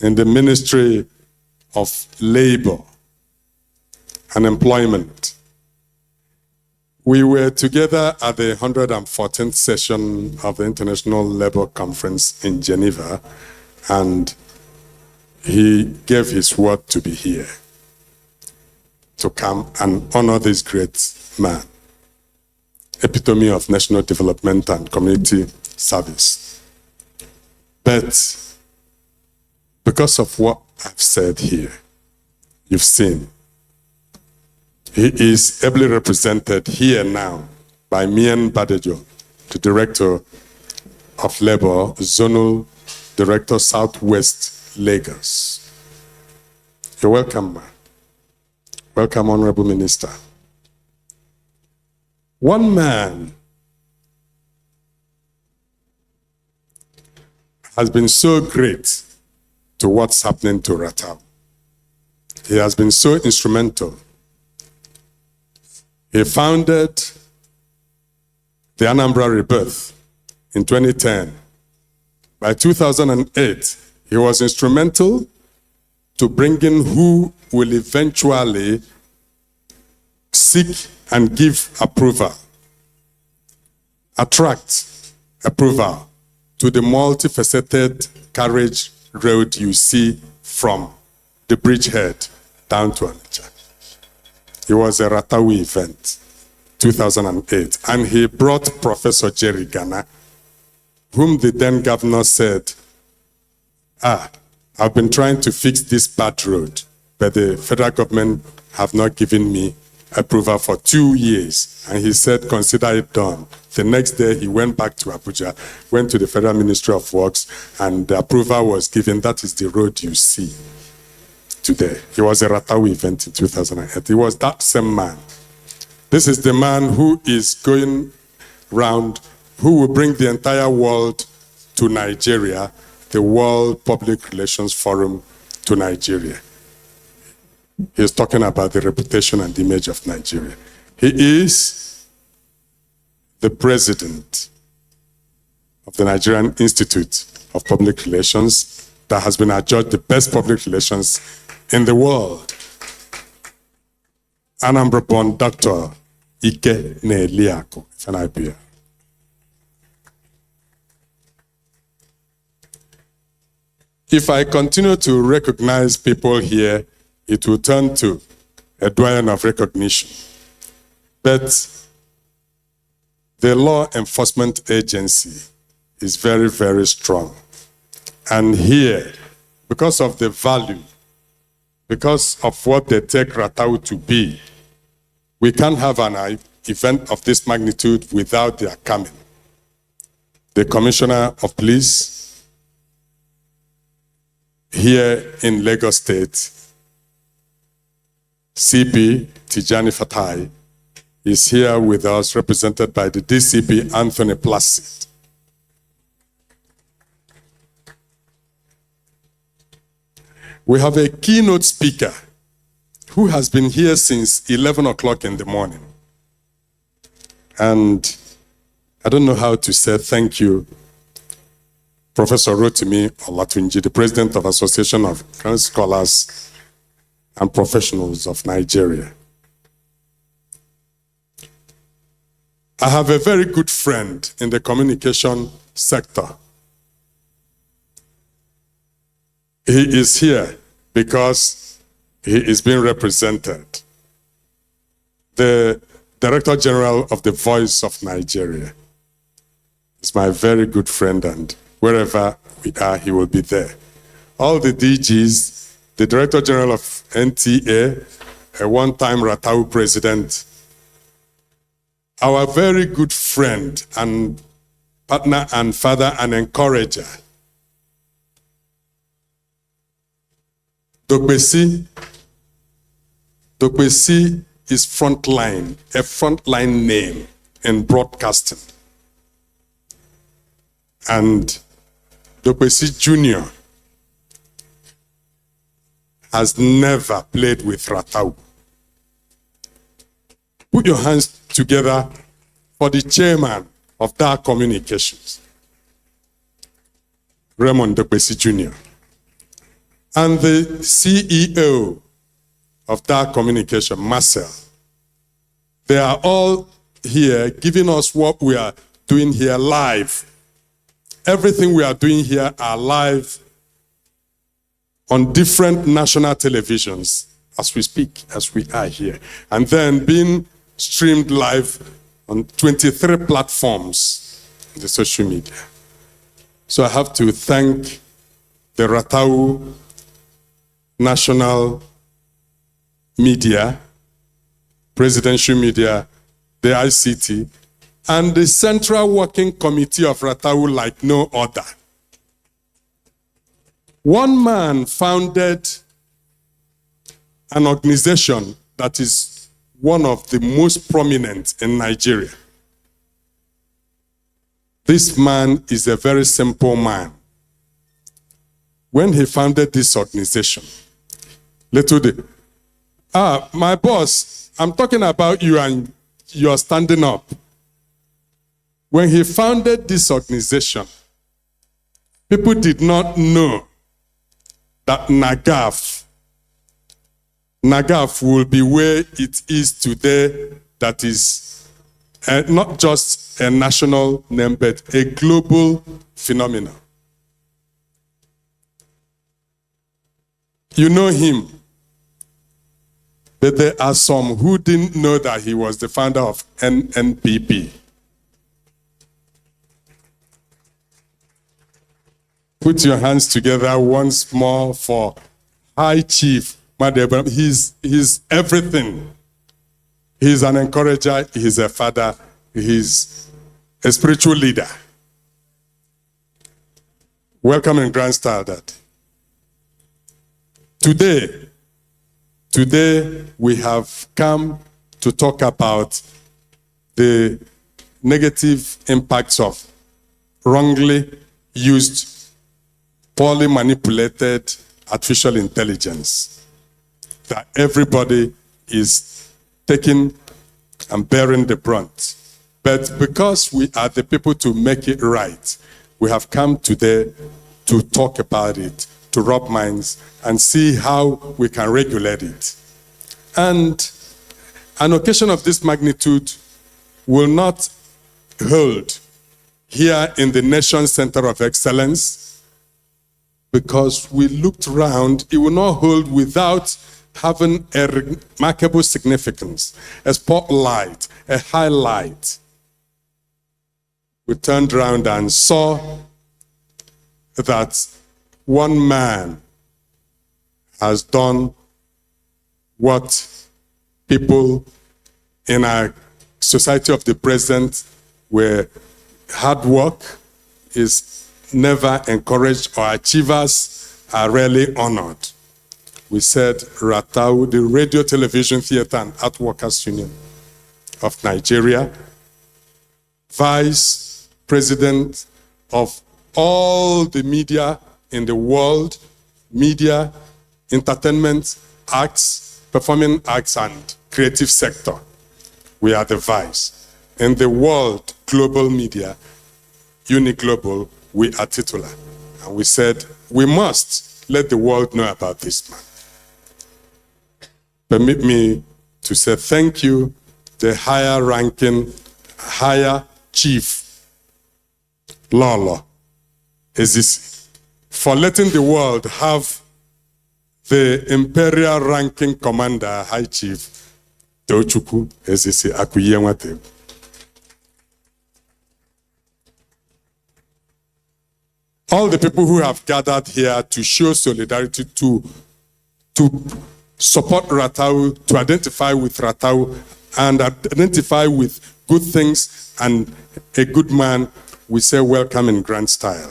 in the Ministry of Labor and Employment. We were together at the 114th session of the International Labour Conference in Geneva, and he gave his word to be here, to come and honor this great man, epitome of national development and community service. But because of what I've said here, you've seen, he is ably represented here now by Mian Badejo, the Director of Labour, Zonal Director, Southwest Lagos. You're welcome, man. Welcome, Honorable Minister. One man has been so great to what's happening to Rattawa. He has been so instrumental. He founded the Anambra Rebirth in 2010. By 2008, he was instrumental to bring in who will eventually seek and give approval, attract approval to the multifaceted carriage road you see from the bridgehead down to Onitsha. It was a Rattawa event, 2008, and he brought Professor Jerry Ghana, whom the then governor said, I've been trying to fix this bad road, but the federal government have not given me approval for 2 years. And he said, consider it done. The next day, he went back to Abuja, went to the Federal Ministry of Works, and the approval was given. That is the road you see today. It was a Rattawa event in 2008. It was that same man. This is the man who is going round, who will bring the entire world to Nigeria, the World Public Relations Forum to Nigeria. He's talking about the reputation and image of Nigeria. He is the president of the Nigerian Institute of Public Relations that has been adjudged the best public relations in the world. Anambra-born Dr. Ike Neliako, FNIPR. If I continue to recognize people here, it will turn to a doyen of recognition. But the law enforcement agency is very, very strong. And here, because of the value, because of what they take Rattawa to be, we can't have an event of this magnitude without their coming. The Commissioner of Police here in Lagos State, CP Tijani Fatai, is here with us, represented by the DCP Anthony Placid. We have a keynote speaker who has been here since 11 o'clock in the morning. And I don't know how to say thank you, Professor Rotimi Olatunji, the president of Association of Current Scholars and Professionals of Nigeria. I have a very good friend in the communication sector. He is here because he is being represented. The Director General of the Voice of Nigeria is my very good friend, and wherever we are, he will be there. All the DGs, the Director General of NTA, a one-time Rattawa president, our very good friend and partner and father and encourager, Dogbesi Dokwesi is frontline, a frontline name in broadcasting. And Dokwesi Jr. has never played with Rattawa. Put your hands together for the chairman of Dar Communications, Raymond Dokwesi Jr., and the CEO of Dar Communication, Marcel. They are all here giving us what we are doing here live. Everything we are doing here are live on different national televisions as we speak, as we are here. And then being streamed live on 23 platforms in the social media. So I have to thank the Rattawa National Media, Presidential Media, the ICT, and the Central Working Committee of Rattawa like no other. One man founded an organization that is one of the most prominent in Nigeria. This man is a very simple man. When he founded this organization, my boss, I'm talking about you and you're standing up. When he founded this organization, people did not know that Nagaf will be where it is today, that is not just a national name, but a global phenomenon. You know him, but there are some who didn't know that he was the founder of NNPP. Put your hands together once more for High Chief Madeba. He's everything. He's an encourager, he's a father, he's a spiritual leader. Welcome in Grand Style, Dad. Today we have come to talk about the negative impacts of wrongly used, poorly manipulated artificial intelligence that everybody is taking and bearing the brunt. But because we are the people to make it right, we have come today to talk about it, to rub minds and see how we can regulate it. And an occasion of this magnitude will not hold here in the Nation's Center of Excellence, because we looked around, it will not hold without having a remarkable significance, a spotlight, a highlight. We turned around and saw that one man has done what people in our society of the present, where hard work is never encouraged or achievers are rarely honored. We said Rattawa, the Radio, Television, Theatre and Art Workers Union of Nigeria, Vice President of all the media in the world, media, entertainment, arts, performing arts and creative sector. We are the vice. In the world, global media, Uniglobal, we are titular. And we said, we must let the world know about this man. Permit me to say thank you, the higher ranking, higher chief, Lolo Ezisi, for letting the world have the imperial ranking commander, High Chief Tochukwu Ezisi Akuyenwate. All the people who have gathered here to show solidarity, to support Rattawa, to identify with Rattawa, and identify with good things and a good man, we say welcome in grand style.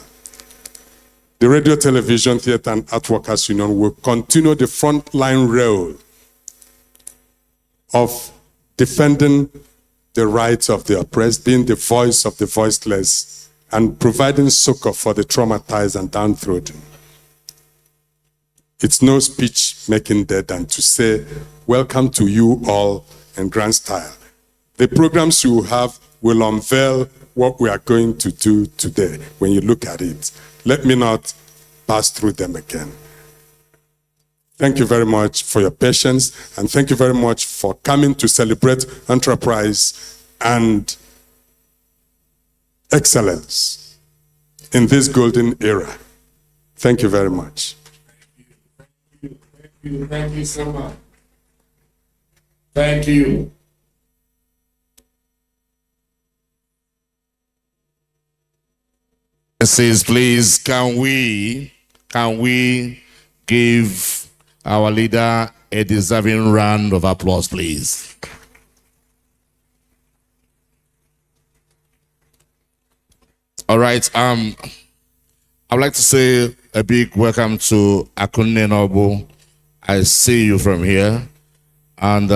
The Radio, Television, Theatre and Art Workers Union will continue the frontline role of defending the rights of the oppressed, being the voice of the voiceless, and providing succor for the traumatized and downtrodden. It's no speech making there than to say, welcome to you all in grand style. The programs you have will unveil what we are going to do today when you look at it. Let me not pass through them again. Thank you very much for your patience, and thank you very much for coming to celebrate enterprise and excellence in this golden era. Thank you very much. Thank you so much. Thank you. Says, please, can we give our leader a deserving round of applause, please? All right. I'd like to say a big welcome to Akunne Nobu. I see you from here. And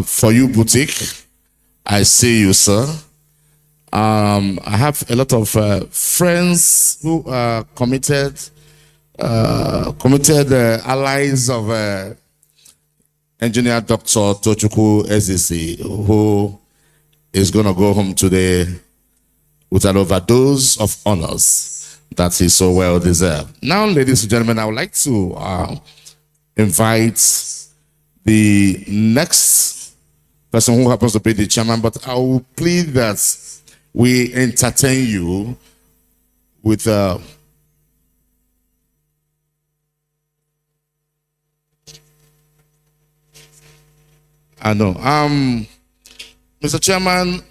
for you, Boutique, I see you, sir. I have a lot of friends who are committed allies of engineer Dr. Tochukwu Ezisi, who is going to go home today with an overdose of honors that he so well deserved. Now, ladies and gentlemen, I would like to invite the next person who happens to be the chairman, but I will plead that we entertain you with I know. Mr. Chairman,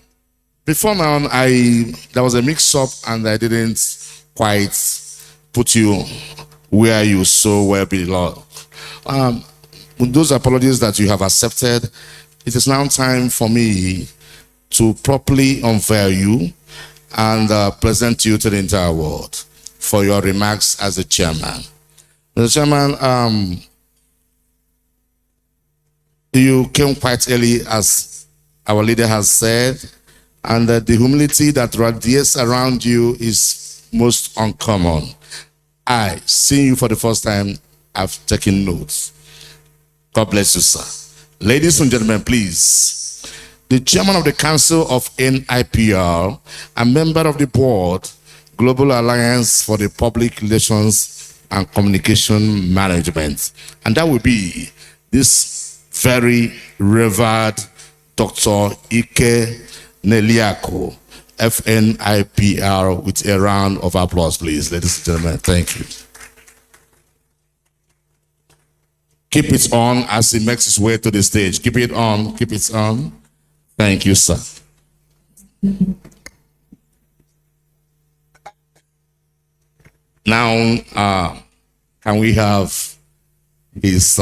before now, there was a mix-up and I didn't quite put you where you so well belong. With those apologies that you have accepted, it is now time for me to properly unveil you and present you to the entire world for your remarks as the chairman. Mr. Chairman, you came quite early, as our leader has said, and the humility that radiates around you is most uncommon. I, seeing you for the first time, I've taken notes. God bless you, sir. Ladies and gentlemen, please. The chairman of the Council of NIPR, a member of the board, Global Alliance for the Public Relations and Communication Management. And that will be this very revered Dr. Ike Neliako, FNIPR, with a round of applause, please. Ladies and gentlemen, thank you. Keep it on as he makes his way to the stage. Keep it on, keep it on. Thank you, sir. Now, can we have his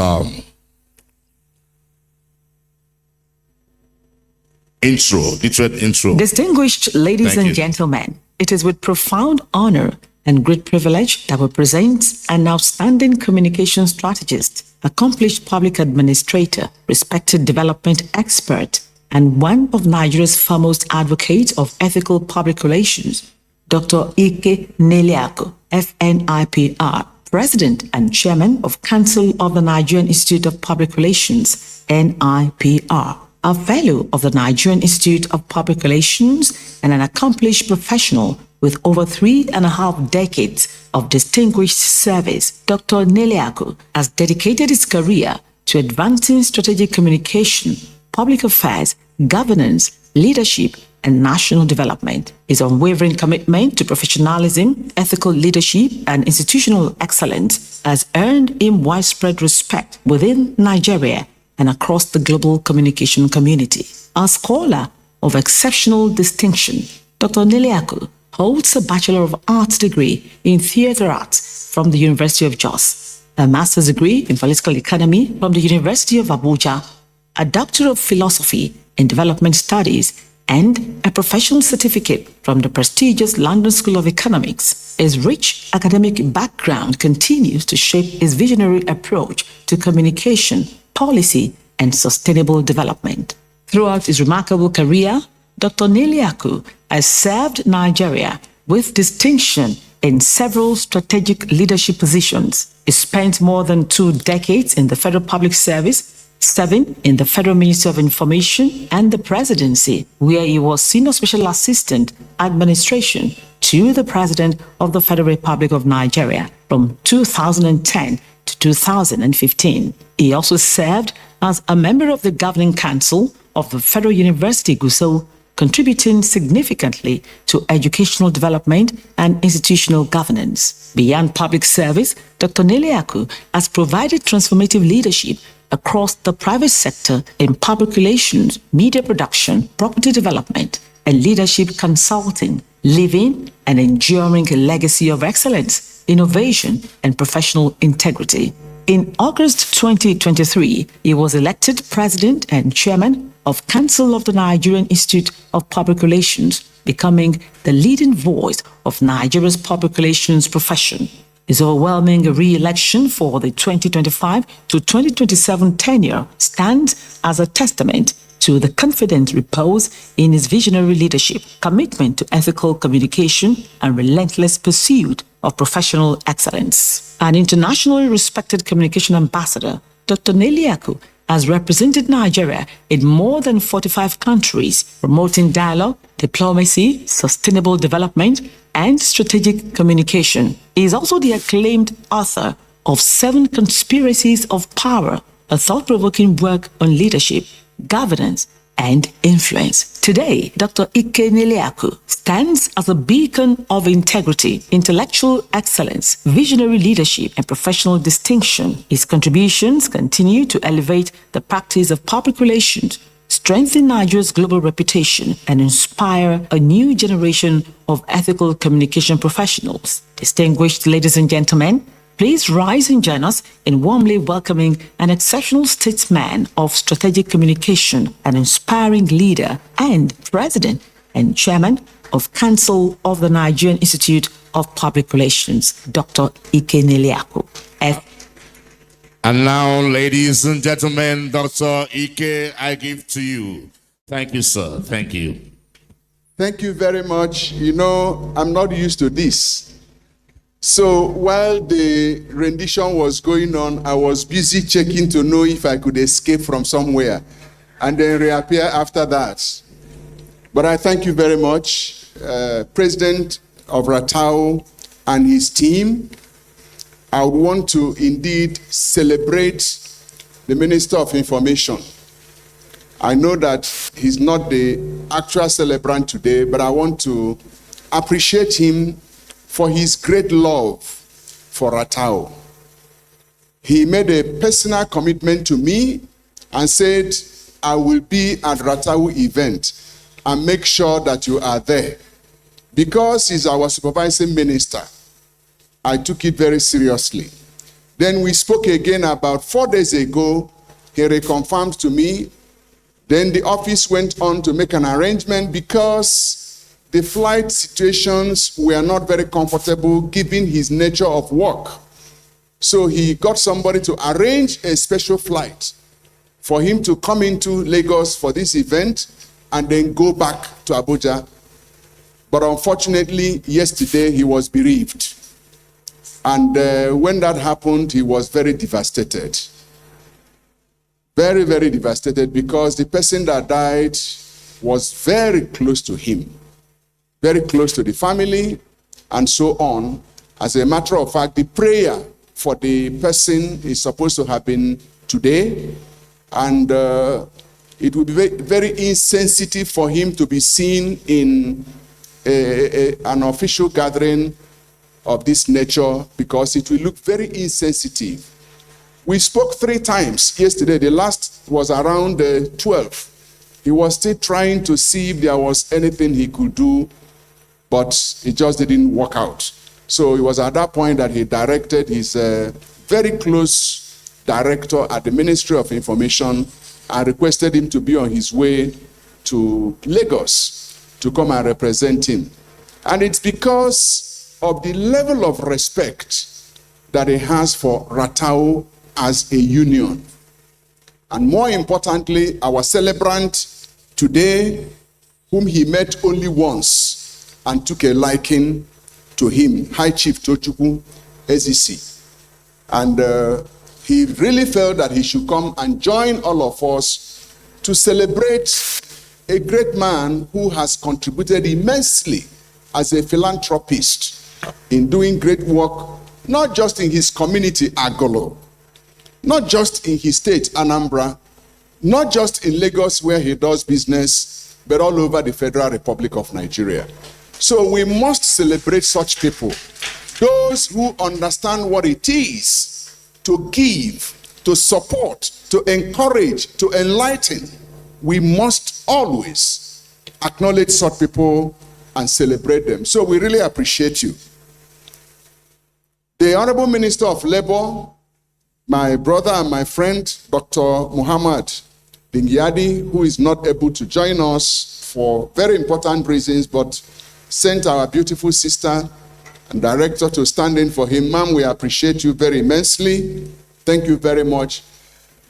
literate intro? Distinguished ladies and gentlemen, it is with profound honor and great privilege that we present an outstanding communication strategist, accomplished public administrator, respected development expert, and one of Nigeria's foremost advocates of ethical public relations, Dr. Ike Neliako, FNIPR, President and Chairman of Council of the Nigerian Institute of Public Relations, NIPR, a Fellow of the Nigerian Institute of Public Relations, and an accomplished professional with over 3.5 decades of distinguished service. Dr. Neliako has dedicated his career to advancing strategic communication, public affairs, governance, leadership, and national development. His unwavering commitment to professionalism, ethical leadership, and institutional excellence has earned him widespread respect within Nigeria and across the global communication community. A scholar of exceptional distinction, Dr. Neliako holds a Bachelor of Arts degree in Theatre Arts from the University of Jos, a Master's degree in Political Economy from the University of Abuja, a Doctor of Philosophy in Development Studies, and a professional certificate from the prestigious London School of Economics. His rich academic background continues to shape his visionary approach to communication, policy, and sustainable development. Throughout his remarkable career, Dr. Neliaku has served Nigeria with distinction in several strategic leadership positions. He spent more than 2 decades in the Federal Public Service, 7 in the Federal Ministry of Information and the Presidency, where he was Senior Special Assistant Administration to the President of the Federal Republic of Nigeria from 2010 to 2015. He also served as a member of the Governing Council of the Federal University Gusau, contributing significantly to educational development and institutional governance. Beyond public service, Dr. Neliaku has provided transformative leadership across the private sector in public relations, media production, property development, and leadership consulting, leaving an enduring legacy of excellence, innovation, and professional integrity. In August 2023, he was elected President and Chairman of Council of the Nigerian Institute of Public Relations, becoming the leading voice of Nigeria's public relations profession. His overwhelming re-election for the 2025 to 2027 tenure stands as a testament to the confidence reposed in his visionary leadership, commitment to ethical communication, and relentless pursuit of professional excellence. An internationally respected communication ambassador, Dr. Neliaku has represented Nigeria in more than 45 countries, promoting dialogue, diplomacy, sustainable development, and strategic communication. He is also the acclaimed author of 7 Conspiracies of Power, a thought-provoking work on leadership, governance, and influence. Today, Dr. Ike Neliaku stands as a beacon of integrity, intellectual excellence, visionary leadership, and professional distinction. His contributions continue to elevate the practice of public relations, strengthen Nigeria's global reputation, and inspire a new generation of ethical communication professionals. Distinguished ladies and gentlemen, please rise and join us in warmly welcoming an exceptional statesman of strategic communication, an inspiring leader, and President and Chairman of Council of the Nigerian Institute of Public Relations, Dr. Ike Neliaku. And now, ladies and gentlemen, Dr. Ike, I give to you. Thank you, sir. Thank you. Thank you very much. You know, I'm not used to this. So while the rendition was going on, I was busy checking to know if I could escape from somewhere and then reappear after that. But I thank you very much, President of Rattawa and his team. I would want to indeed celebrate the Minister of Information. I know that he's not the actual celebrant today, but I want to appreciate him for his great love for Rattawa. He made a personal commitment to me and said, I will be at Rattawa event and make sure that you are there. Because he's our supervising minister, I took it very seriously. Then we spoke again about 4 days ago. He reconfirmed to me. Then the office went on to make an arrangement because the flight situations were not very comfortable given his nature of work. So he got somebody to arrange a special flight for him to come into Lagos for this event and then go back to Abuja. But unfortunately, yesterday he was bereaved. And when that happened, he was very devastated. Very, very devastated because the person that died was very close to him. Very close to the family, and so on. As a matter of fact, the prayer for the person is supposed to have been today, and it would be very, very insensitive for him to be seen in an official gathering of this nature because it will look very insensitive. We spoke 3 times yesterday. The last was around 12. He was still trying to see if there was anything he could do, but it just didn't work out. So it was at that point that he directed his very close director at the Ministry of Information and requested him to be on his way to Lagos to come and represent him. And it's because of the level of respect that he has for Rattawa as a union. and more importantly, our celebrant today, whom he met only once and took a liking to him, High Chief Tochukwu Ezisi. And he really felt that he should come and join all of us to celebrate a great man who has contributed immensely as a philanthropist in doing great work, not just in his community, Agolo, not just in his state, Anambra, not just in Lagos where he does business, but all over the Federal Republic of Nigeria. So we must celebrate such people, those who understand what it is to give, to support, to encourage, to enlighten. We must always acknowledge such people and celebrate them. So we really appreciate you. The Honorable Minister of Labor, my brother and my friend, Dr. Muhammad Dingyadi, who is not able to join us for very important reasons, but sent our beautiful sister and director to stand in for him. Ma'am, we appreciate you very immensely. Thank you very much.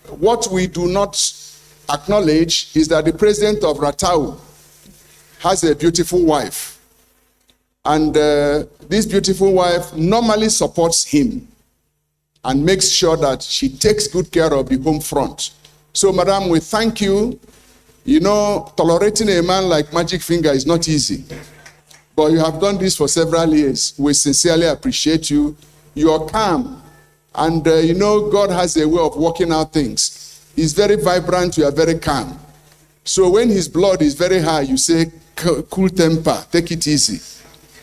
What we do not acknowledge is that the president of Rattawa has a beautiful wife. And this beautiful wife normally supports him and makes sure that she takes good care of the home front. So, madam, we thank you. You know, tolerating a man like Magic Finger is not easy. But you have done this for several years. We sincerely appreciate you. You are calm. And you know, God has a way of working out things. He's very vibrant, you are very calm. So when his blood is very high, you say, cool temper, take it easy.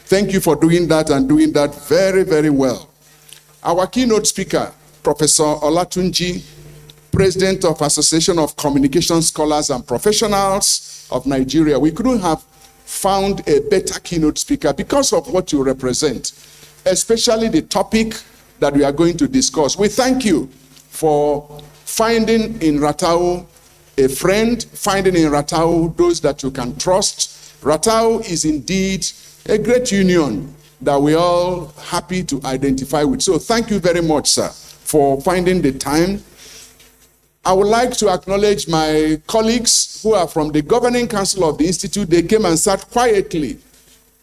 Thank you for doing that and doing that very, very well. Our keynote speaker, Professor Olatunji, President of Association of Communication Scholars and Professionals of Nigeria. We couldn't have found a better keynote speaker because of what you represent, especially the topic that we are going to discuss. We thank you for finding in Rattawa a friend, finding in Rattawa those that you can trust. Rattawa is indeed a great union that we're all happy to identify with. So thank you very much, sir, for finding the time. I would like to acknowledge my colleagues who are from the Governing Council of the Institute. They came and sat quietly.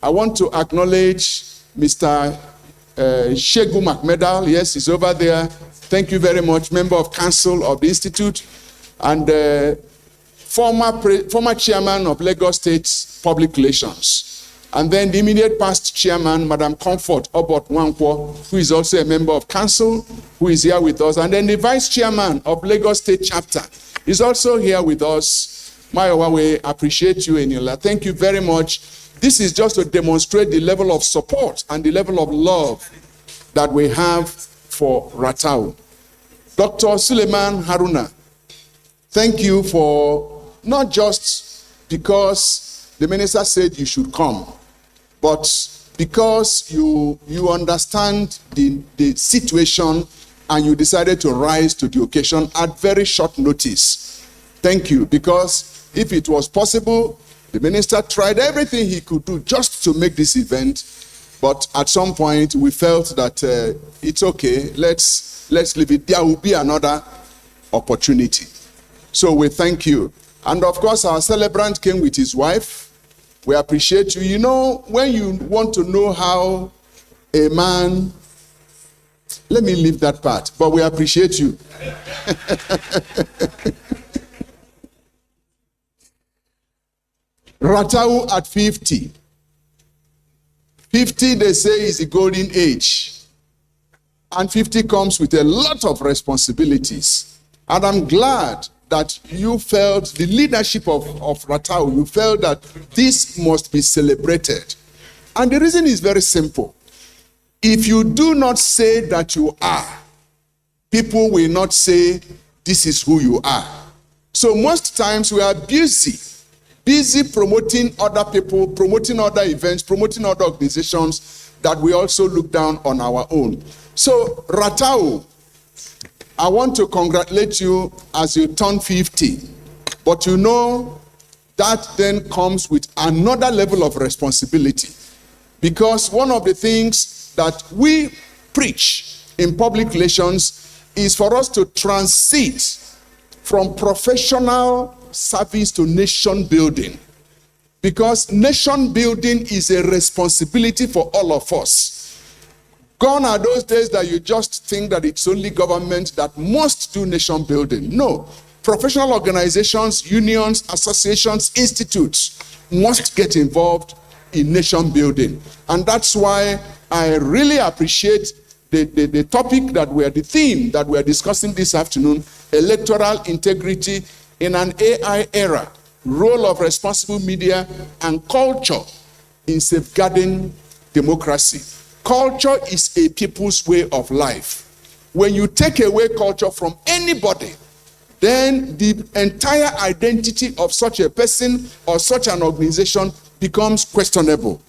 I want to acknowledge Mr. Shegu McMedal. Yes, he's over there. Thank you very much, member of Council of the Institute, and former chairman of Lagos State Public Relations. And then the immediate past chairman, Madam Comfort Obot Wankwo, who is also a member of council, who is here with us. And then the vice chairman of Lagos State chapter is also here with us. Mayowa, we appreciate you, Eniola. Thank you very much. This is just to demonstrate the level of support and the level of love that we have for Rattawa. Dr. Suleiman Haruna, thank you for not just because the minister said you should come, but because you understand the situation and you decided to rise to the occasion at very short notice. Thank you, because if it was possible, the minister tried everything he could do just to make this event, but at some point we felt that it's okay, let's leave it. There will be another opportunity. So we thank you. And of course, our celebrant came with his wife. We appreciate you. You know, when you want to know how a man, let me leave that part, but we appreciate you. Rattawa at 50. 50, they say, is the golden age. And 50 comes with a lot of responsibilities. And I'm glad that you felt the leadership of Rattawa, you felt that this must be celebrated. And the reason is very simple. If you do not say that you are, people will not say this is who you are. So most times we are busy promoting other people, promoting other events, promoting other organizations that we also look down on our own. So Rattawa, I want to congratulate you as you turn 50. But you know, that then comes with another level of responsibility. Because one of the things that we preach in public relations is for us to transit from professional service to nation building. Because nation building is a responsibility for all of us. Gone are those days that you just think that it's only government that must do nation building. No. Professional organizations, unions, associations, institutes must get involved in nation building. And that's why I really appreciate the topic the theme that we're discussing this afternoon, electoral integrity in an AI era, role of responsible media and culture in safeguarding democracy. Culture is a people's way of life. When you take away culture from anybody, then the entire identity of such a person or such an organization becomes questionable.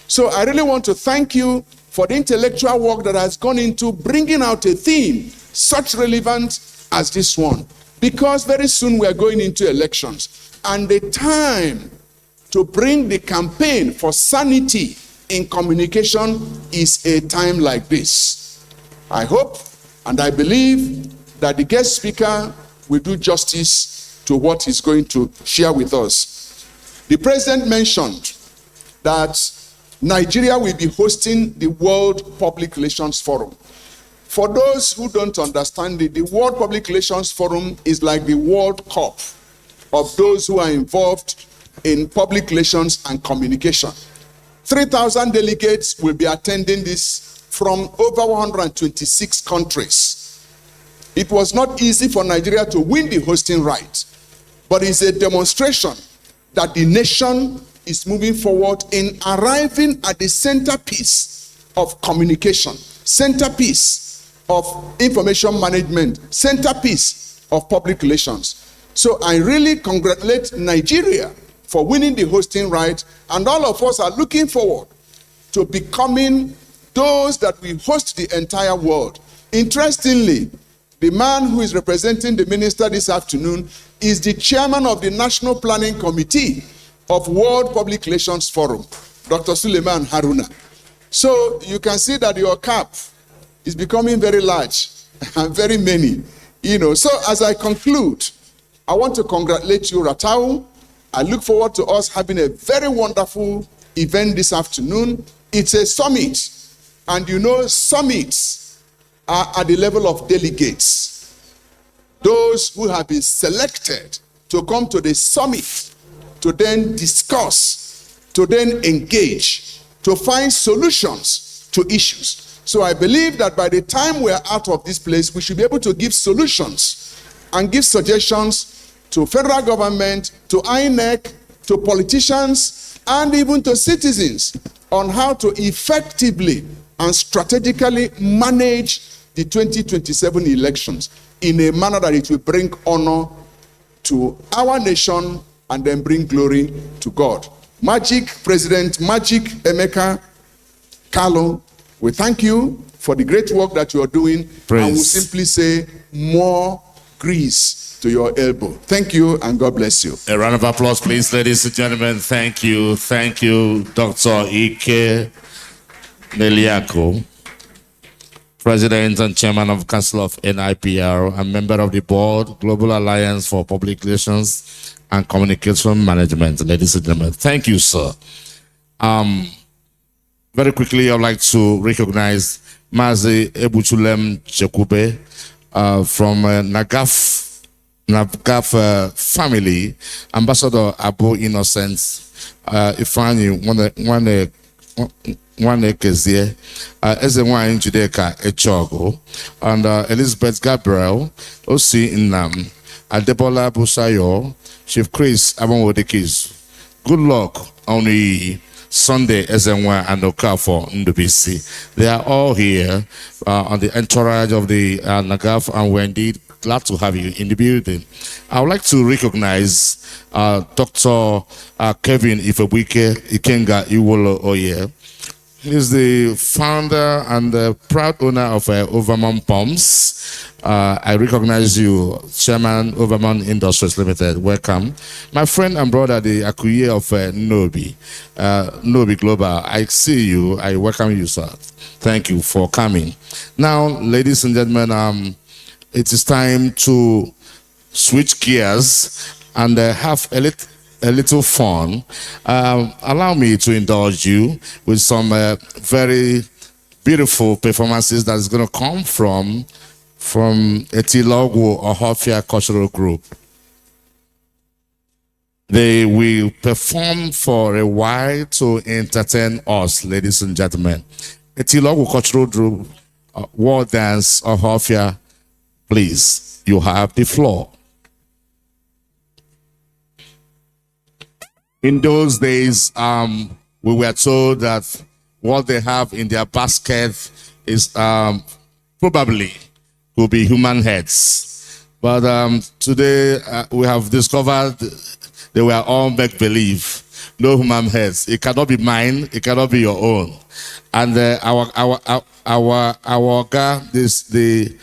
So I really want to thank you for the intellectual work that has gone into bringing out a theme such relevant as this one. Because very soon we are going into elections, and the time to bring the campaign for sanity in communication is a time like this. I hope and I believe that the guest speaker will do justice to what he's going to share with us. The president mentioned that Nigeria will be hosting the World Public Relations Forum. For those who don't understand it, the World Public Relations Forum is like the World Cup of those who are involved in public relations and communication. 3,000 delegates will be attending this from over 126 countries. It was not easy for Nigeria to win the hosting right, but it's a demonstration that the nation is moving forward in arriving at the centerpiece of communication, centerpiece of information management, centerpiece of public relations. So I really congratulate Nigeria for winning the hosting right, and all of us are looking forward to becoming those that we host the entire world. Interestingly, the man who is representing the minister this afternoon is the chairman of the National Planning Committee of World Public Relations Forum, Dr. Suleiman Haruna. So you can see that your cap is becoming very large and very many. So as I conclude, I want to congratulate you, Rattawa. I look forward to us having a very wonderful event this afternoon. It's a summit, and summits are at the level of delegates. Those who have been selected to come to the summit, to then discuss, to then engage, to find solutions to issues. So I believe that by the time we are out of this place, we should be able to give solutions and give suggestions to federal government, to INEC, to politicians, and even to citizens on how to effectively and strategically manage the 2027 elections in a manner that it will bring honor to our nation and then bring glory to God. President Magic Emeka Kalu, we thank you for the great work that you are doing. Praise. And we simply say more grease to your elbow. Thank you, and God bless you. A round of applause, please, ladies and gentlemen. Thank you. Thank you, Dr. Ike Neliako, President and Chairman of Council of NIPR, and member of the board, Global Alliance for Public Relations and Communication Management. Ladies and gentlemen, thank you, sir. Very quickly, I'd like to recognize Mazi Ebuchulem Chekube from Nagaf family, Ambassador Abu Innocence, Ifani One Kezie, Ezewan Judeka Echogo, and Elizabeth Gabriel, Osi Innam, Adebola Busayo, Chief Chris Abonwodekis. Good luck on the Sunday Ezenwa and Okafor Ndubisi. They are all here on the entourage of the Nagaf, and we're indeed glad to have you in the building. I would like to recognize Dr. Kevin Ifebuike Ikenga Iwolo Oye. He's the founder and the proud owner of Overman Pumps. I recognize you, Chairman, Overman Industries Limited. Welcome. My friend and brother, the Akuye of Nobi, Nobi Global. I see you. I welcome you, sir. Thank you for coming. Now, ladies and gentlemen, it is time to switch gears and have a little fun, allow me to indulge you with some very beautiful performances that is going to come from Etilogu Ohofia Cultural Group. They will perform for a while to entertain us, ladies and gentlemen. Etilogu Cultural Group, War Dance Ohofia, please, you have the floor. In those days, we were told that what they have in their basket is probably will be human heads. But today we have discovered they were all make-believe. No human heads. It cannot be mine. It cannot be your own. And our guy, the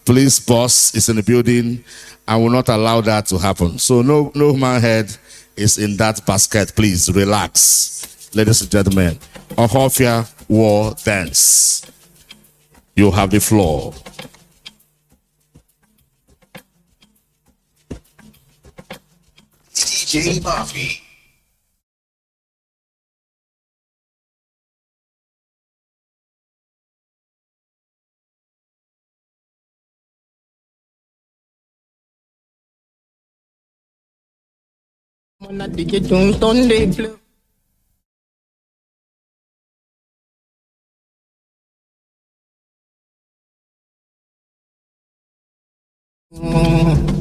police boss is in the building and will not allow that to happen. So no human head is in that basket. Please relax, ladies and gentlemen. Ohofia War Dance. You have the floor. DJ Buffy.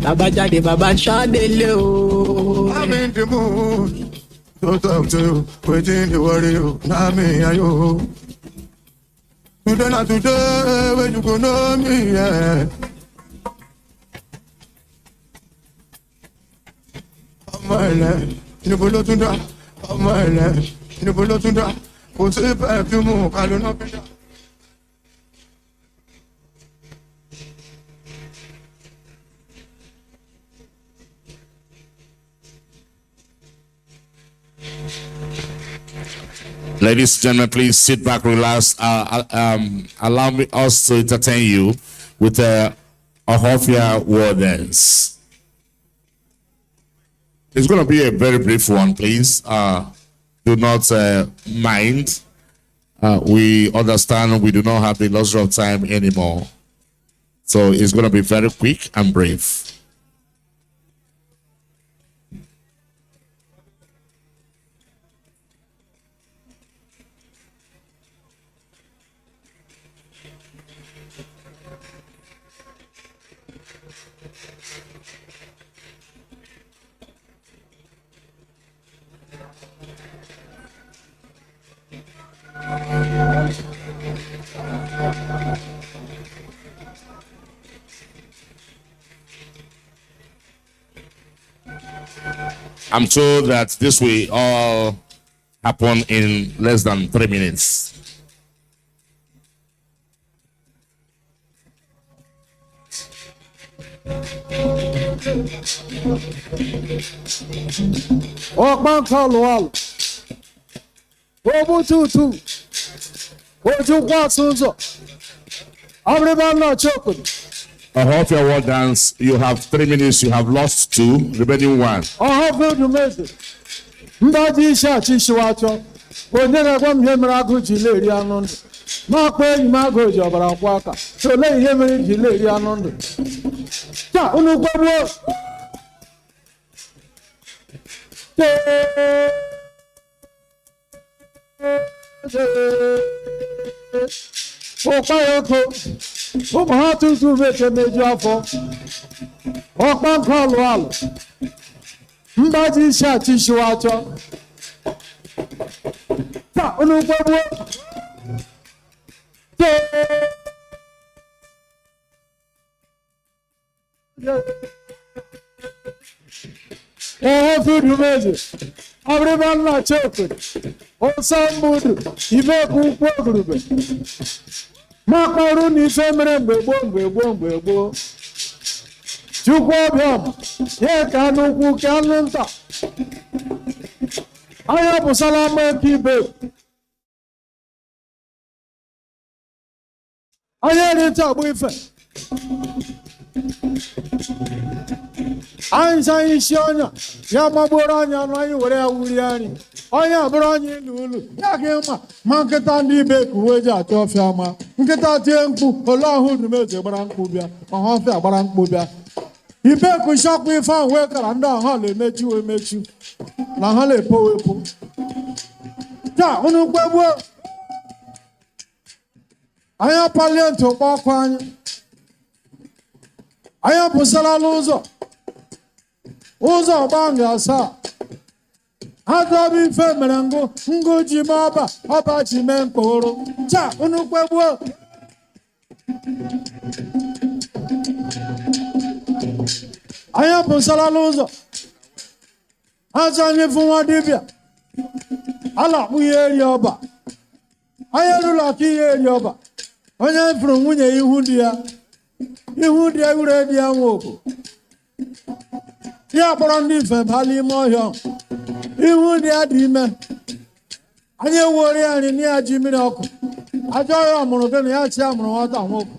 Baba Jade, Baba Shadele. I'm in the mood. Don't talk to you, waiting to worry you. Now me and you. Today not today, when you gonna know me, yeah. My life, you below to that. My life, you below to that. What's it back to move? I don't know. Ladies and gentlemen, please sit back, relax. Allow us to entertain you with a Ohofia War Dance. It's going to be a very brief one, please. Do not mind. We understand we do not have the luxury of time anymore. So it's going to be very quick and brief. I'm told that this will all happen in less than 3 minutes. Okman Kalwal. Obututu. Ojukwa Sunzo. Everyone not choking. Ohofia War Dance, you have 3 minutes, you have lost 2, remaining 1. I have good message. Mbaji Shachi Shiwacho. When they are going to Miracle Gilly Anon. Mark Way Mago Jabara Waka. So lay him in Gilly Anon. Ja, Unugo. How to make a major for Okman Kalwal. Mbaji Shachi Shiwacho. Ja, Unugo. Oh, food message. Everyone not choking. Oh, some mood. Ibeku Pogrube. Macaroni Feminine Bebo. Chukwabam. Yekanu Kanunta. I have a salama people. I had it up with it. anyị sa isi ọnya ya magboro anya nụ anyị were ya wuri anyị onye abụrụ anyị n'ụlọ ya ga ịma ma nkịta ndị ibe ka uwe ji achọ ọfịa ma nkịta tie mkpu ole ọhụ dumeze gbara mkpu bịa ọha ọfịa gbara mkpu bịa ibe kụshakwa ife ahụ wee kara ndị ọha na-emechi wee mechi na ha na-epowepo taa unu gbegbuo anya palienti ụkpọ ọkụ anyị anya pụsarala ụzọ ọgbanga asaa ha dọba ife mere ngụ ji mee ọba ji mee mkpụrụ taa unu gbegbuo anya pụsarala ụzọ ha chọ anyị fụ nwa dibịa ala akpụ ihe eri ọba anya rụrụ aka ihe eri ọba onye fụrụ nwunye ihu di ya ewure di ya nwa obo ya kpọrọ ndị ife baa n'ime ọhịa ihu di ya dị ime anyị ewuori anyị na ya ji mmiri ọkụ ajọ ọhịa ọmụrụ gị na ya chi amụrụ nwata nwoke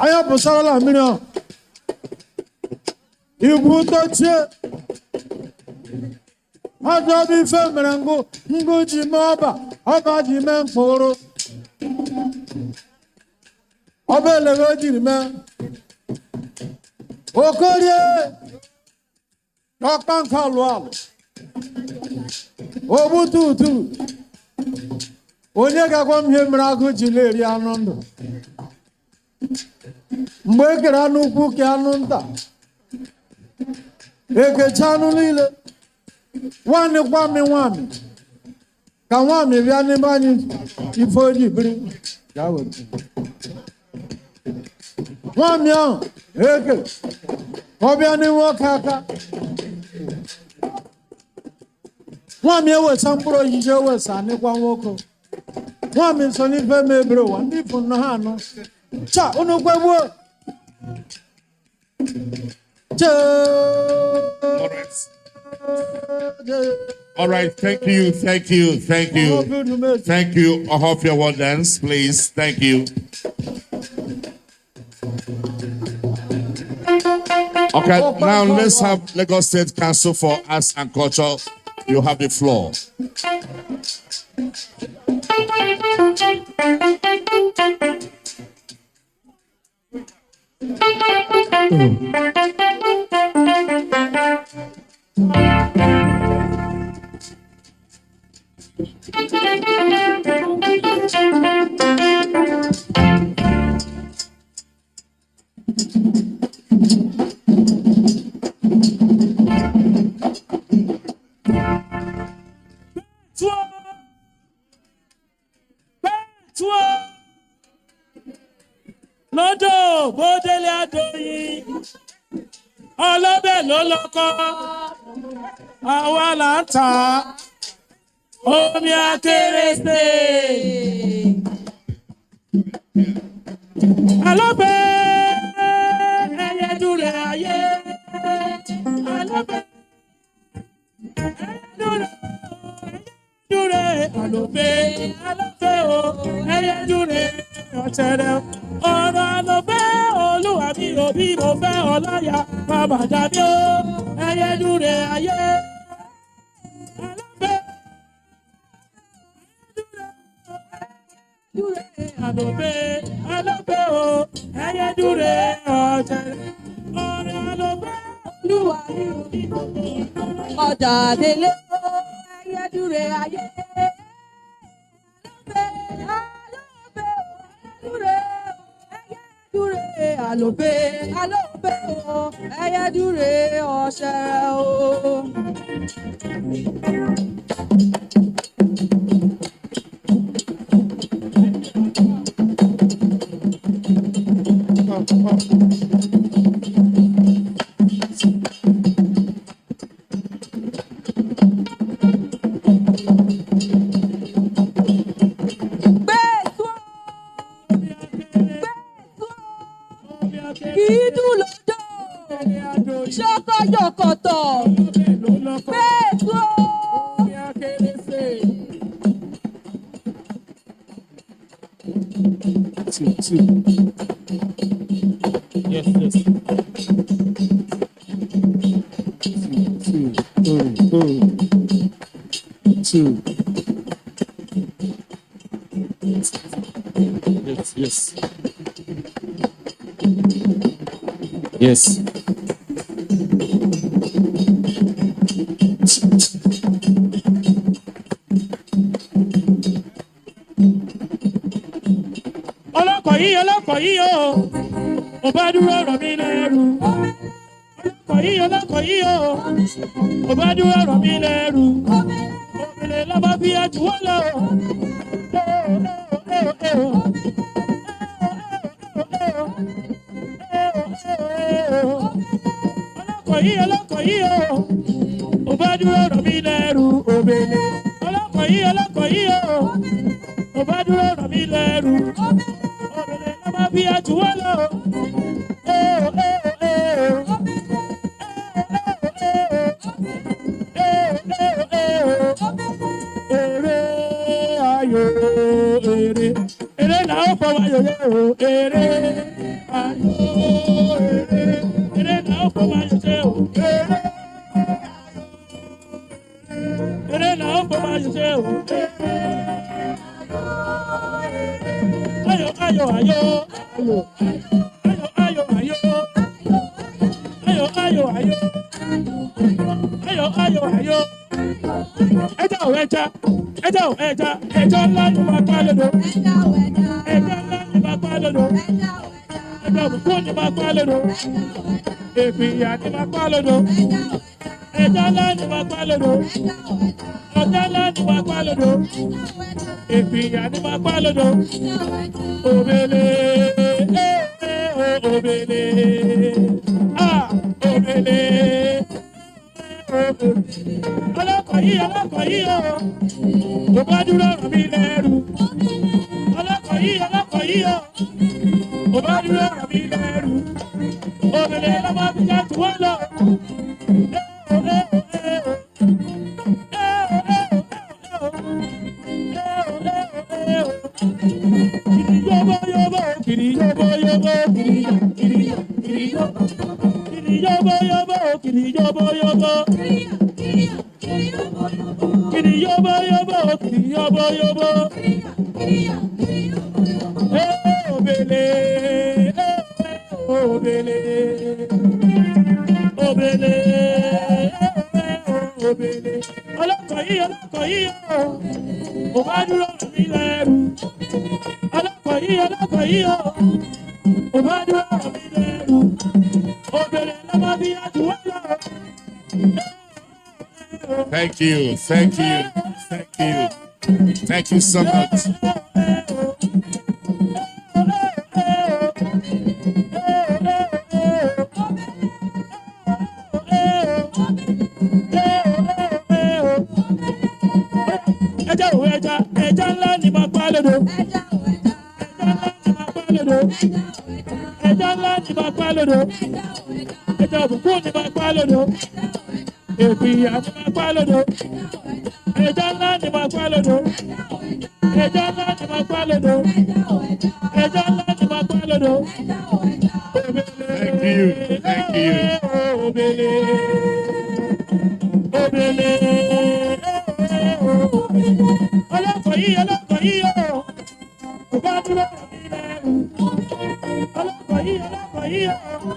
anya pụsarala mmiri ahụ igwu tochie ajọ bụ ife mere ngụ ji mee ọba ji mee mkpụrụ ọba elebe o jiri mee okorie ọkpa nke alụ ogbutu uturu onye ga-agwa m ihe mere agụ ji na-eri anụ ndụ mgbe e kere anụ ukwu ka anụ nta ekecha anụ niile nwanyị kwami ka nwanyị bịa n'ime anyị ife oji biri nwanyị ahụ eke ọ bịa n'ime ọka aka nwanyị ewesa mkpụrụ ojiji ewesa anịkwa nwoke nwanyị so n'ife mebiri ụwa ndị ifụ nọ ha anọ cha unu gbegbuo All right, thank you. Thank you. Off your one dance, please. Thank you. Okay, now let's have Lagos State Council for Arts and Culture. You have the floor. Lọ́dọ̀ bódélé àdóyìn ọlọ́bẹ̀ ló lọ́kọ́ àwa là ń tà omi akérèsé. Alọ́bẹ̀ ẹyẹ dúró ayé alọ́bẹ̀ ẹyẹ dúró alọ́bẹ̀ o ẹyẹ dúró ọ̀tẹ̀rẹ̀ ọ̀rọ̀ àlọ́bẹ̀ olúwa mi ò bí mo fẹ́ ọláyà bàbá dàbí o ẹyẹ dúró ayé alọ́bẹ̀ alọ́bẹ̀ o ẹyẹ dúró ọ̀tẹ̀rẹ̀ ọ̀rọ̀ àlọ́bẹ̀ olúwa mi ò bí mo fẹ́ ọjà délé o ẹyẹ dúró ayé. Alobe, o, ẹyẹ dúre ọ̀ṣẹ̀rẹ̀ o. Two. Yes, yes. Two. Yes, yes. Yes. Ọlọ́kọ̀ yìí o, mo bá dúró ọ̀rọ̀ mi lẹ́rù. Ọlọ́kọ̀ yìí o, mo bá dúró ọ̀rọ̀ mi lẹ́rù. Òmìnira lọ́mọ bí ẹ̀jú wọ́n lọ. Ọlọ́kọ̀ yìí o, mo bá dúró ọ̀rọ̀ mi lẹ́rù. Òmìnira ọlọ́kọ̀ yìí o, mo bá dúró ọ̀rọ̀ mi lẹ́rù. Òmìnira lọ́mọ bí ẹ̀jú wọ́n lọ. Ere na o fọ wa yoye o, ere ayo, ere na o fọ wa yoye o, ere na o fọ wa yoye o, ayo, ayo, ayo, ayo, ayo, ayo, ayo, ayo, ayo, ayo, ayo, ayo. Ẹja ò ẹja ńlá ni máa pa lódò. Ẹja ńlá ni máa pa lódò. Ẹja òkú ni máa pa lódò. Èpìyà ni máa pa lódò. Ẹja ńlá ni máa pa lódò. Ọjà ńlá ni máa pa lódò. Èpìyà ni máa pa lódò. Òbèlè òbèlè òbèlè. Ọlọ́kọ̀ yìí o, mo bá dúró ọ̀rọ̀ mi lẹ́rù. Ọlọ́kọ̀ yìí o, mo bá dúró ọ̀rọ̀ mi lẹ́rù. Òmìnira lọ́mọ bí ká tí wọ́n lọ. Kiri yobo yobo, kiri yobo yobo, kiri yobo yobo. Kiri yobo yobo, kiri yobo yobo. Obele, obele, obele, obele. Ọlọ́kọ̀ yìí o, mo bá dúró mi lẹ́rù. Ọlọ́kọ̀ yìí o, mo bá dúró mi lẹ́rù. Obele lọ́mọ bí àjùwọ́ lọ. Thank you, thank you, thank you. Thank you so much. Ẹja ńlá ni máa pa lódò. Ẹja ńlá ni máa pa lódò. Ẹja òkú ni máa pa lódò. Èpìyà ni máa pa lódò. Ẹja ńlá ni máa pa lódò. Ẹja ńlá ni máa pa lódò. Ẹja ńlá ni máa pa lódò. Thank you, thank you. Obele, obele, ọlọ́kọ̀ yìí o, mo bá dúró mi lẹ́rù. Ọlọ́kọ̀ yìí o,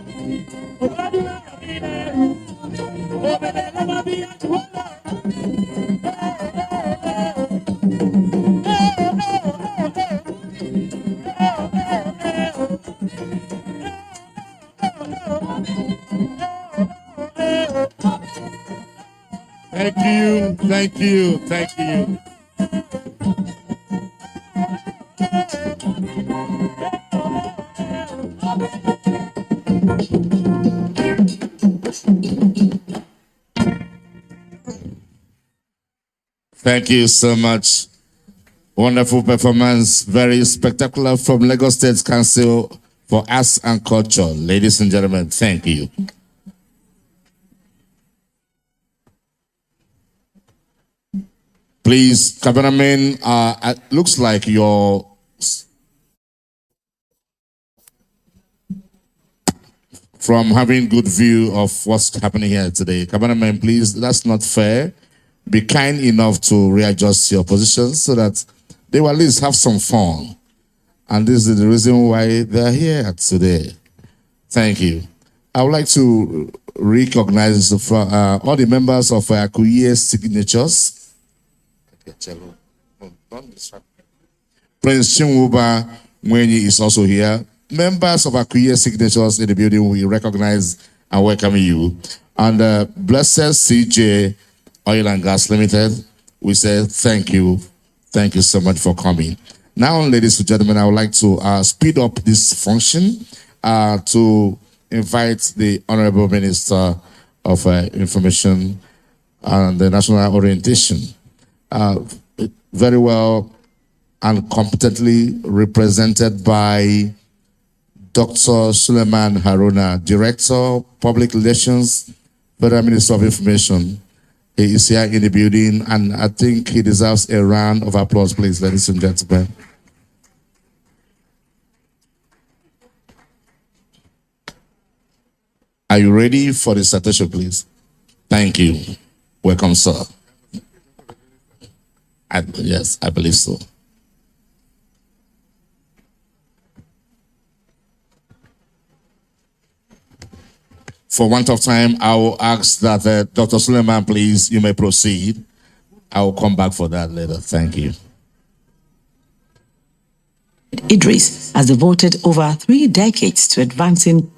mo bá dúró mi lẹ́rù. Obele lọ́mọ bí àjùwọ́ lọ. Thank you, thank you, thank you. Thank you so much. Wonderful performance, very spectacular from Lagos State Council for Arts and Culture. Ladies and gentlemen, thank you. Please, cameraman, looks like your from having good view of what's happening here today. Cameraman, please, that's not fair. Be kind enough to readjust your positions so that they will at least have some fun. And this is the reason why they're here today. Thank you. I would like to recognize all the members of Akuye's signatures. Prince Chinwuba Mwenyi is also here. Members of Akuye's signatures in the building, we recognize and welcome you. And Blessed CJ Oil and Gas Limited, we say thank you. Thank you so much for coming. Now, ladies and gentlemen, I would like to speed up this function to invite the Honorable Minister of Information and the National Orientation. Very well and competently represented by Dr. Suleiman Haruna, Director, Public Relations, Federal Minister of Information. He is here in the building, and I think he deserves a round of applause, please, ladies and gentlemen. Are you ready for the citation, please? Thank you. Welcome, sir. Yes, I believe so. For want of time, I will ask that Dr. Suleiman, please, you may proceed. I will come back for that later. Thank you. Idris has devoted over 3 decades to advancing.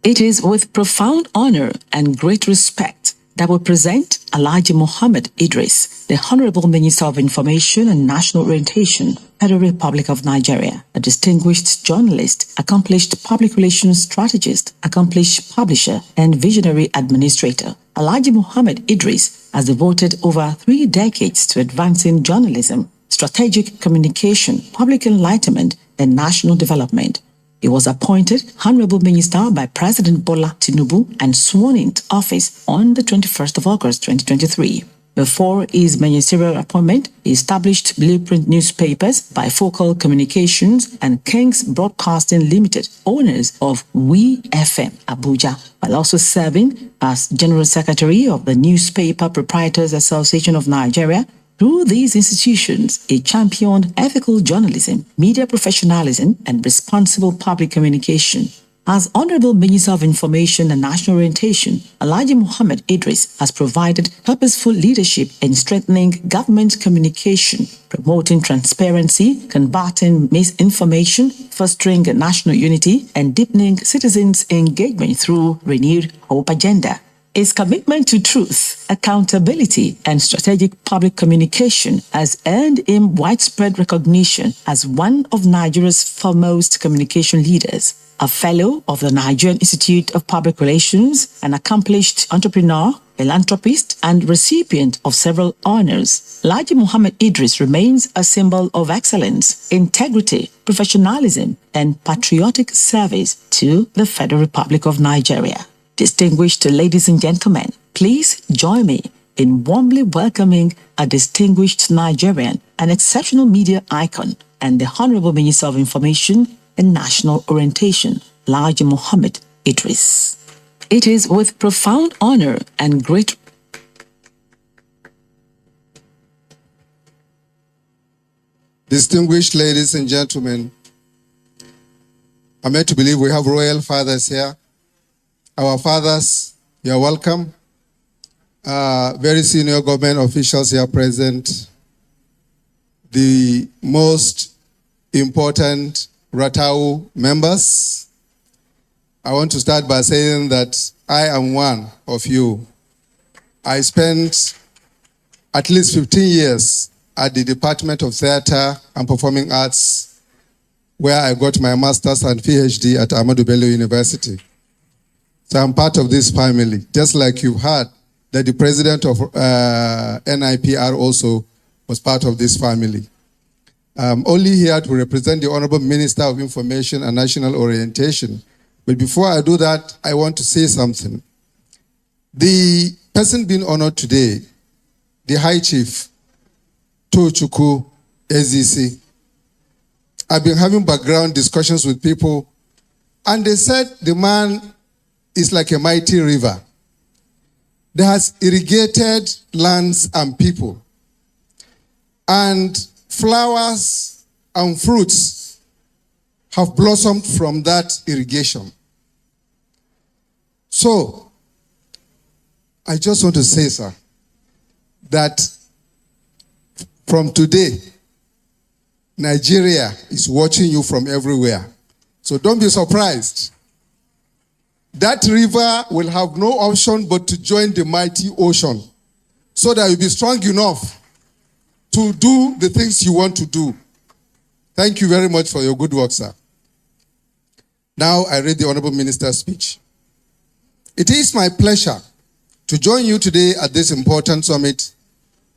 It is with profound honor and great respect that we present Alhaji Muhammad Idris, the Honorable Minister of Information and National Orientation, Federal Republic of Nigeria, a distinguished journalist, accomplished public relations strategist, accomplished publisher, and visionary administrator. Alhaji Muhammad Idris has devoted over 3 decades to advancing journalism, strategic communication, public enlightenment, and national development. He was appointed Honorable Minister by President Bola Tinubu and sworn into office on the 21st of August 2023. Before his ministerial appointment, he established Blueprint Newspapers, Bifocal Communications, and King's Broadcasting Limited, owners of We FM Abuja, while also serving as General Secretary of the Newspaper Proprietors Association of Nigeria. Through these institutions, he championed ethical journalism, media professionalism, and responsible public communication. As Honorable Minister of Information and National Orientation, Alhaji Muhammad Idris has provided purposeful leadership in strengthening government communication, promoting transparency, combating misinformation, fostering national unity, and deepening citizens' engagement through renewed hope agenda. His commitment to truth, accountability, and strategic public communication has earned him widespread recognition as one of Nigeria's foremost communication leaders. A fellow of the Nigerian Institute of Public Relations, an accomplished entrepreneur, philanthropist, and recipient of several honors, Alhaji Muhammad Idris remains a symbol of excellence, integrity, professionalism, and patriotic service to the Federal Republic of Nigeria. Distinguished ladies and gentlemen, please join me in warmly welcoming a distinguished Nigerian, an exceptional media icon, and the Honorable Minister of Information and National Orientation, Alhaji Muhammad Idris. It is with profound honor and great Distinguished ladies and gentlemen, I'm made to believe we have royal fathers here. Our fathers, you're welcome. Very senior government officials here present. The most important Rattawa members. I want to start by saying that I am one of you. I spent at least 15 years at the Department of Theatre and Performing Arts, where I got my master's and PhD at Ahmadu Bello University. So I'm part of this family, just like you've heard that the president of NIPR also was part of this family. I'm only here to represent the Honorable Minister of Information and National Orientation. But before I do that, I want to say something. The person being honored today, the High Chief, Tochukwu SDC, I've been having background discussions with people, and they said the man is like a mighty river that has irrigated lands and people. And flowers and fruits have blossomed from that irrigation. So, I just want to say, sir, that from today, Nigeria is watching you from everywhere. So don't be surprised. That river will have no option but to join the mighty ocean so that you'll be strong enough to do the things you want to do. Thank you very much for your good work, sir. Now I read the Honorable Minister's speech. It is my pleasure to join you today at this important summit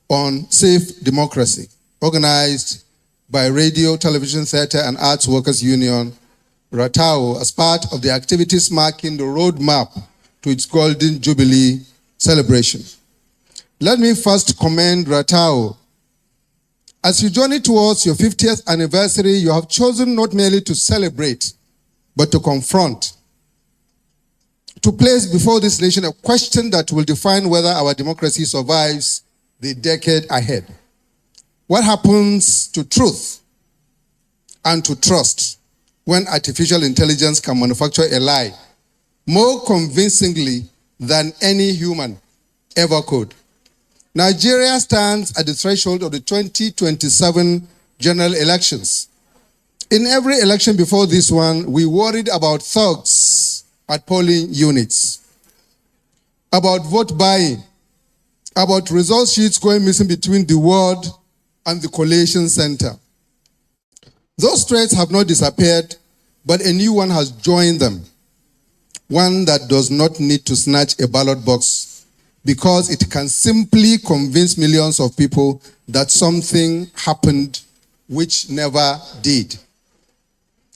on safe democracy, organized by Radio, Television, Theatre and Arts Workers Union, Rattawa, as part of the activities marking the roadmap to its Golden Jubilee celebration. Let me first commend Rattawa. As you journey towards your 50th anniversary, you have chosen not merely to celebrate, but to confront, to place before this nation a question that will define whether our democracy survives the decade ahead. What happens to truth and to trust when artificial intelligence can manufacture a lie more convincingly than any human ever could? Nigeria stands at the threshold of the 2027 general elections. In every election before this one, we worried about thugs at polling units, about vote buying, about result sheets going missing between the ward and the collation center. Those threats have not disappeared, but a new one has joined them. One that does not need to snatch a ballot box because it can simply convince millions of people that something happened which never did.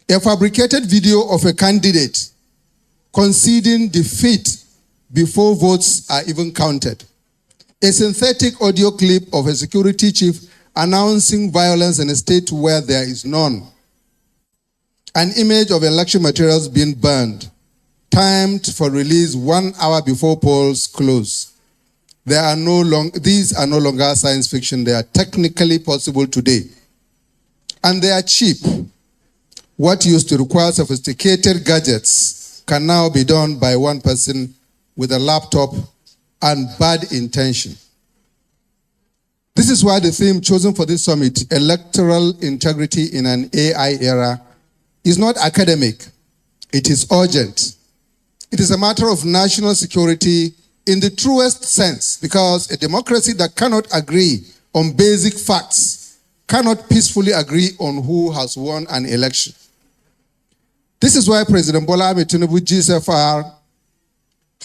A fabricated video of a candidate conceding defeat before votes are even counted. A synthetic audio clip of a security chief announcing violence in a state where there is none. An image of election materials being burned, timed for release 1 hour before polls close. These are no longer science fiction. They are technically possible today. And they are cheap. What used to require sophisticated gadgets can now be done by one person with a laptop and bad intention. This is why the theme chosen for this summit, Electoral Integrity in an AI Era, is not academic. It is urgent. It is a matter of national security in the truest sense, because a democracy that cannot agree on basic facts cannot peacefully agree on who has won an election. This is why President Bola Ahmed Tinubu, GCFR,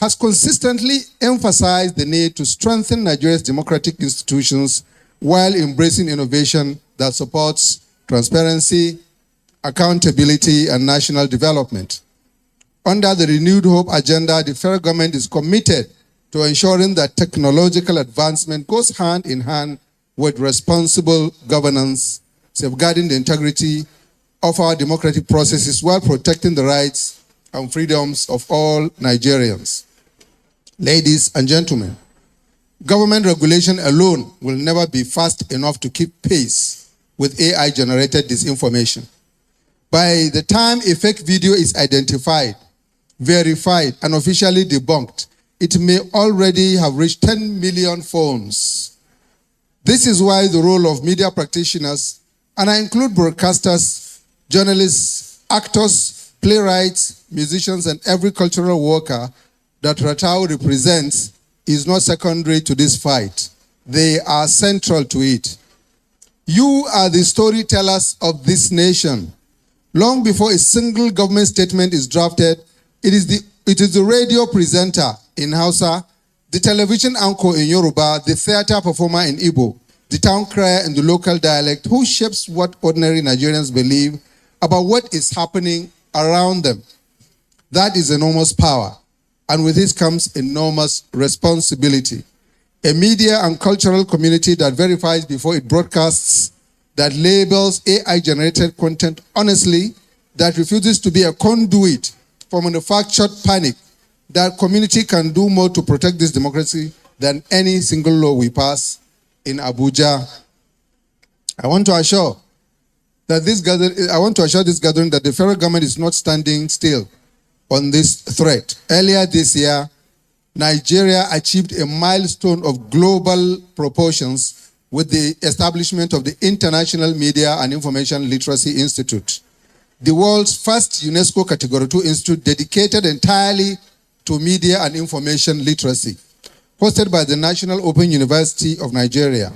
has consistently emphasized the need to strengthen Nigeria's democratic institutions while embracing innovation that supports transparency, accountability, and national development. Under the Renewed Hope agenda, the federal government is committed to ensuring that technological advancement goes hand in hand with responsible governance, safeguarding the integrity of our democratic processes while protecting the rights and freedoms of all Nigerians. Ladies and gentlemen, government regulation alone will never be fast enough to keep pace with AI-generated disinformation. By the time a fake video is identified, verified, and officially debunked, it may already have reached 10 million phones. This is why the role of media practitioners, and I include broadcasters, journalists, actors, playwrights, musicians, and every cultural worker that Rattawa represents, is not secondary to this fight. They are central to it. You are the storytellers of this nation. Long before a single government statement is drafted, it is the radio presenter in Hausa, the television anchor in Yoruba, the theater performer in Igbo, the town crier in the local dialect who shapes what ordinary Nigerians believe about what is happening around them. That is enormous power, and with this comes enormous responsibility. A media and cultural community that verifies before it broadcasts that labels AI-generated content honestly, that refuses to be a conduit for manufactured panic, that community can do more to protect this democracy than any single law we pass in Abuja. I want to assure this gathering that the federal government is not standing still on this threat. Earlier this year, Nigeria achieved a milestone of global proportions with the establishment of the International Media and Information Literacy Institute, the world's first UNESCO Category 2 institute dedicated entirely to media and information literacy, hosted by the National Open University of Nigeria.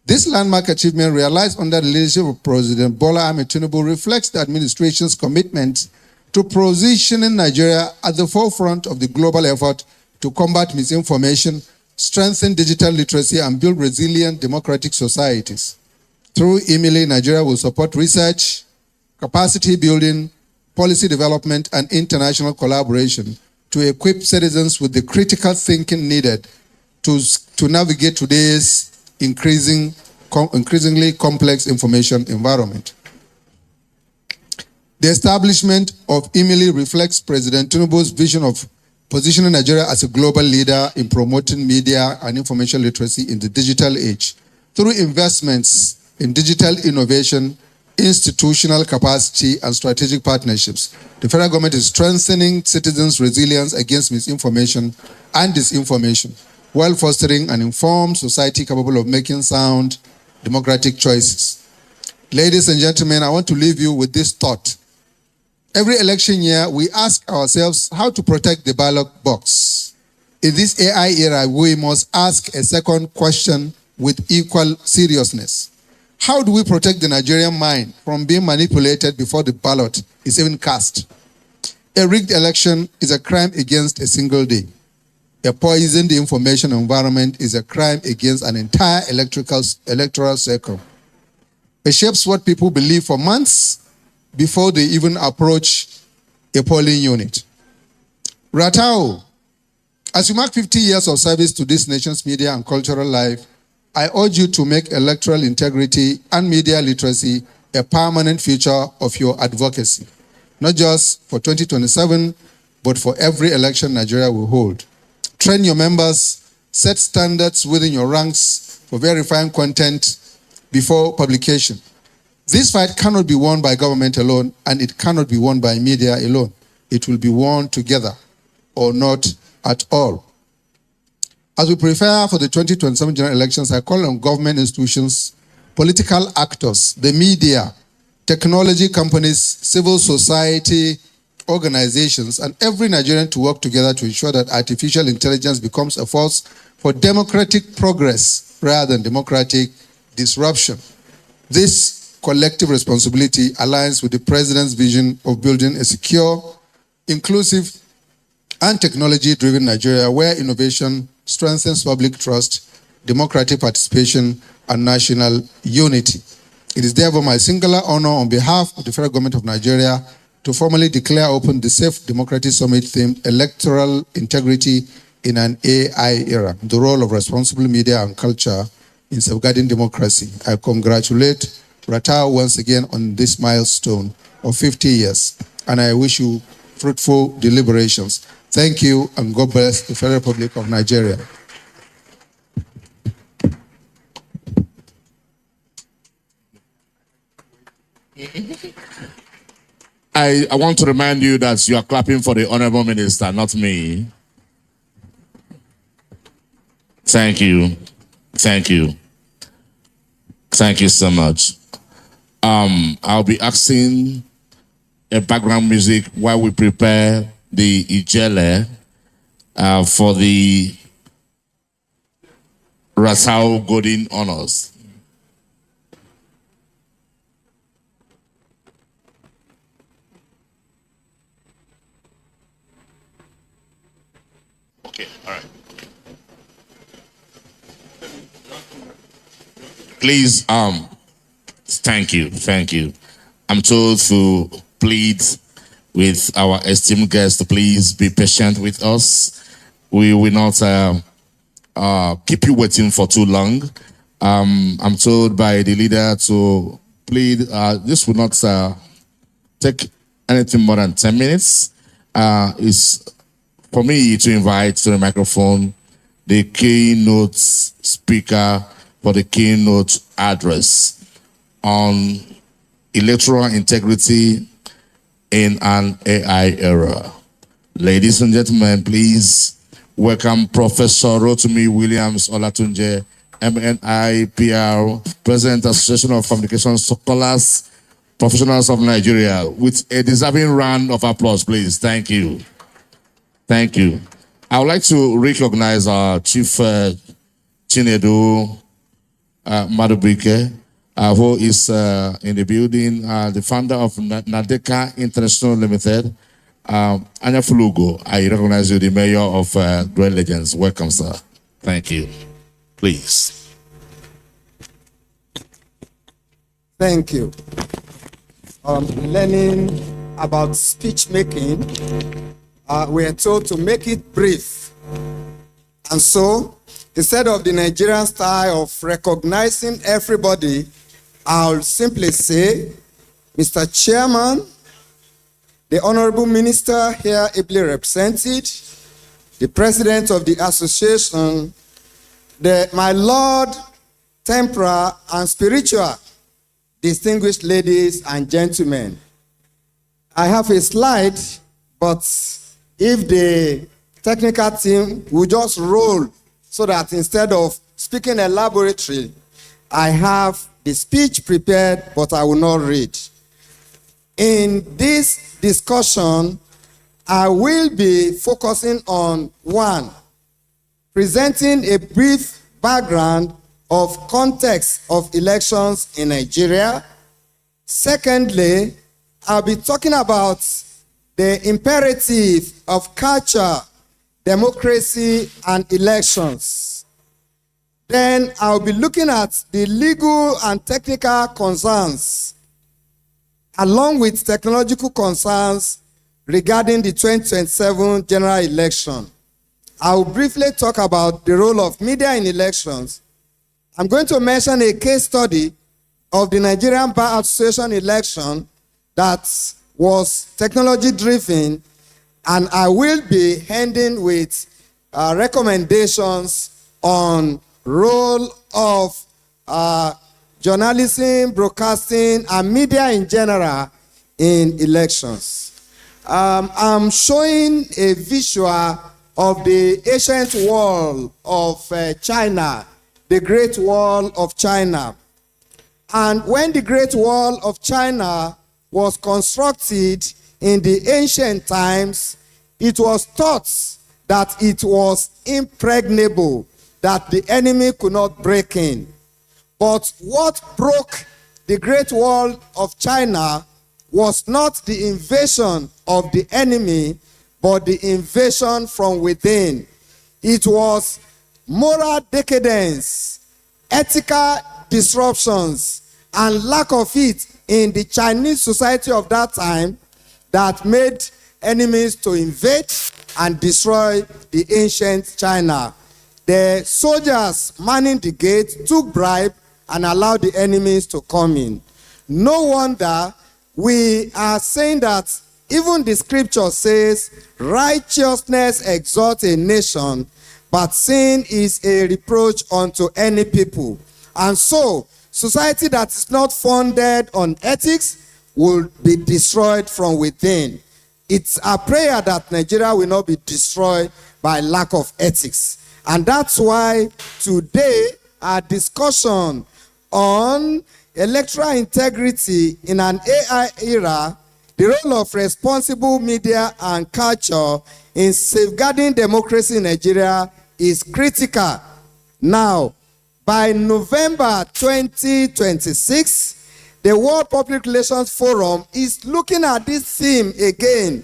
This landmark achievement, realized under the leadership of President Bola Ahmed Tinubu, reflects the administration's commitment to positioning Nigeria at the forefront of the global effort to combat misinformation, strengthen digital literacy, and build resilient democratic societies. Through IMILI, Nigeria will support research, capacity building, policy development, and international collaboration to equip citizens with the critical thinking needed to navigate today's increasingly complex information environment. The establishment of IMILI reflects President Tinubu's vision of positioning Nigeria as a global leader in promoting media and information literacy in the digital age. Through investments in digital innovation, institutional capacity, and strategic partnerships, the federal government is strengthening citizens' resilience against misinformation and disinformation, while fostering an informed society capable of making sound democratic choices. Ladies and gentlemen, I want to leave you with this thought. Every election year, we ask ourselves how to protect the ballot box. In this AI era, we must ask a second question with equal seriousness. How do we protect the Nigerian mind from being manipulated before the ballot is even cast? A rigged election is a crime against a single day. A poisoned information environment is a crime against an entire electoral cycle. It shapes what people believe for months before they even approach a polling unit. Rattawa, as you mark 50 years of service to this nation's media and cultural life, I urge you to make electoral integrity and media literacy a permanent feature of your advocacy, not just for 2027, but for every election Nigeria will hold. Train your members, set standards within your ranks for verifying content before publication. This fight cannot be won by government alone, and it cannot be won by media alone. It will be won together, or not at all. As we prepare for the 2027 general elections, I call on government institutions, political actors, the media, technology companies, civil society organizations, and every Nigerian to work together to ensure that artificial intelligence becomes a force for democratic progress rather than democratic disruption. This collective responsibility aligns with the President's vision of building a secure, inclusive, and technology-driven Nigeria where innovation strengthens public trust, democratic participation, and national unity. It is therefore my singular honor on behalf of the Federal Government of Nigeria to formally declare open the Safe Democracy Summit themed Electoral Integrity in an AI Era, the role of responsible media and culture in safeguarding democracy. I congratulate Rattawa once again on this milestone of 50 years, and I wish you fruitful deliberations. Thank you, and God bless the Federal Republic of Nigeria. I want to remind you that you are clapping for the Honorable Minister, not me. Thank you. Thank you. Thank you so much. I'll be asking a background music while we prepare the Ijele for the Rattawa Golden Honors. Okay, all right. Please, thank you. I'm told to plead with our esteemed guests to please be patient with us. We will not keep you waiting for too long. I'm told by the leader to plead. This will not take anything more than 10 minutes. It's for me to invite to the microphone the keynote speaker for the keynote address on electoral integrity in an AI era. Ladies and gentlemen, please welcome Professor Rotimi Williams Olatunje, MNI PR, President Association of Communication Scholars, Professionals of Nigeria, with a deserving round of applause, please. Thank you. Thank you. I would like to recognize our Chief Chinedu Madubike, who is in the building, the founder of Nadeka International Limited. Anya Fulugo, I recognize you, the mayor of Great Legends. Welcome, sir. Thank you. Please. Thank you. Learning about speech making, we are told to make it brief. And so, instead of the Nigerian style of recognizing everybody, I'll simply say, Mr. Chairman, the Honorable Minister here ably represented, the President of the Association, my Lord, temporal and spiritual, distinguished ladies and gentlemen. I have a slide, but if the technical team will just roll so that instead of speaking elaborately, I have the speech prepared, but I will not read. In this discussion, I will be focusing on one, presenting a brief background of context of elections in Nigeria. Secondly, I'll be talking about the imperative of culture, democracy, and elections. Then I'll be looking at the legal and technical concerns, along with technological concerns regarding the 2027 general election. I will briefly talk about the role of media in elections. I'm going to mention a case study of the Nigerian Bar Association election that was technology-driven, and I will be ending with recommendations on role of journalism, broadcasting, and media in general in elections. I'm showing a visual of the ancient wall of China, the Great Wall of China. And when the Great Wall of China was constructed in the ancient times, it was thought that it was impregnable, that the enemy could not break in. But what broke the Great Wall of China was not the invasion of the enemy, but the invasion from within. It was moral decadence, ethical disruptions, and lack of it in the Chinese society of that time that made enemies to invade and destroy the ancient China. The soldiers manning the gate took bribe and allowed the enemies to come in. No wonder we are saying that even the scripture says, righteousness exalts a nation, but sin is a reproach unto any people. And so, society that is not founded on ethics will be destroyed from within. It's a prayer that Nigeria will not be destroyed by lack of ethics. And that's why today our discussion on electoral integrity in an AI era, the role of responsible media and culture in safeguarding democracy in Nigeria is critical. Now, by November 2026, the World Public Relations Forum is looking at this theme again,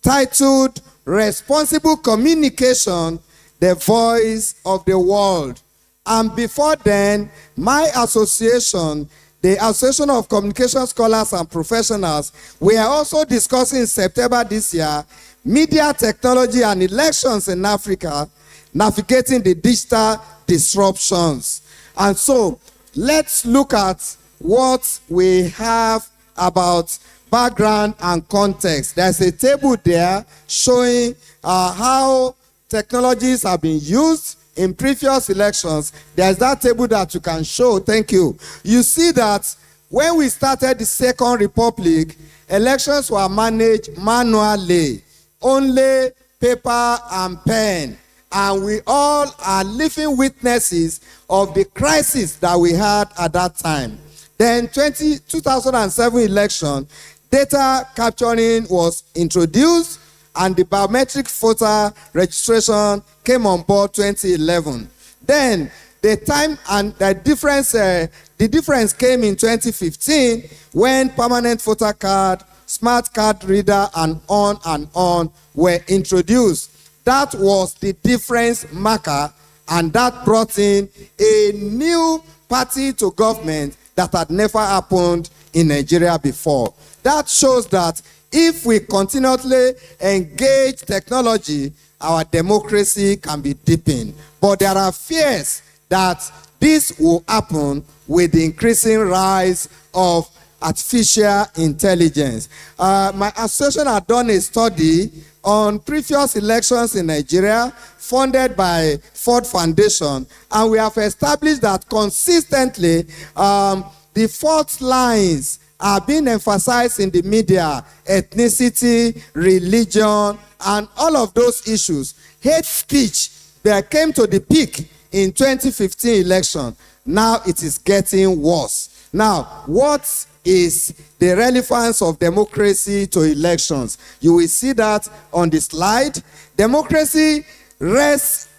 titled Responsible Communication, the Voice of the World. And before then, my association, the Association of Communication Scholars and Professionals, we are also discussing in September this year, media technology and elections in Africa, navigating the digital disruptions. And so let's look at what we have about background and context. There's a table there showing how technologies have been used in previous elections. There's that table that you can show. Thank you. You see that when we started the Second Republic, elections were managed manually, only paper and pen. And we all are living witnesses of the crisis that we had at that time. Then 2007 election, data capturing was introduced and the biometric voter registration came on board 2011. Then the time and the difference came in 2015 when permanent voter card, smart card reader, and on were introduced. That was the difference maker, and that brought in a new party to government that had never happened in Nigeria before. That shows that if we continually engage technology, our democracy can be deepened. But there are fears that this will happen with the increasing rise of artificial intelligence. My association had done a study on previous elections in Nigeria funded by Ford Foundation, and we have established that consistently the fault lines are being emphasized in the media: ethnicity, religion, and all of those issues. Hate speech that came to the peak in 2015 election. Now it is getting worse. Now, what is the relevance of democracy to elections? You will see that on the slide. Democracy rests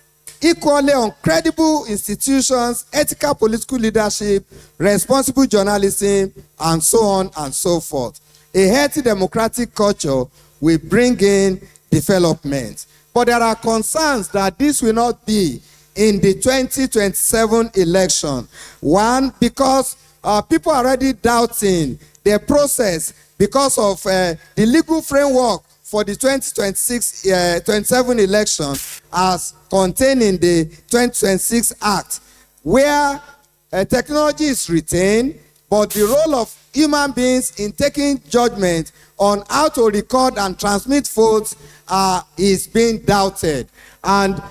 equally on credible institutions, ethical political leadership, responsible journalism, and so on and so forth. A healthy democratic culture will bring in development. But there are concerns that this will not be in the 2027 election. One, because people are already doubting the process because of the legal framework for the 2027 election as contained in the 2026 Act, where technology is retained, but the role of human beings in taking judgment on how to record and transmit votes is being doubted. And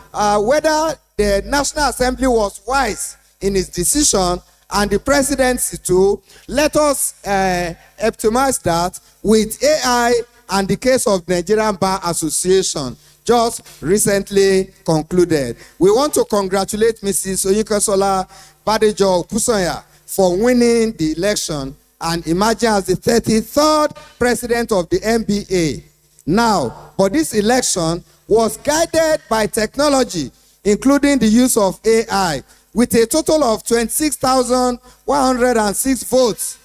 whether the National Assembly was wise in its decision, and the presidency too, let us optimize that with AI and the case of Nigerian Bar Association just recently concluded. We want to congratulate Mrs. Oyinkansola Badejo Okusanya for winning the election and emerging as the 33rd president of the NBA. Now, but this election was guided by technology, including the use of AI, with a total of 26,106 votes.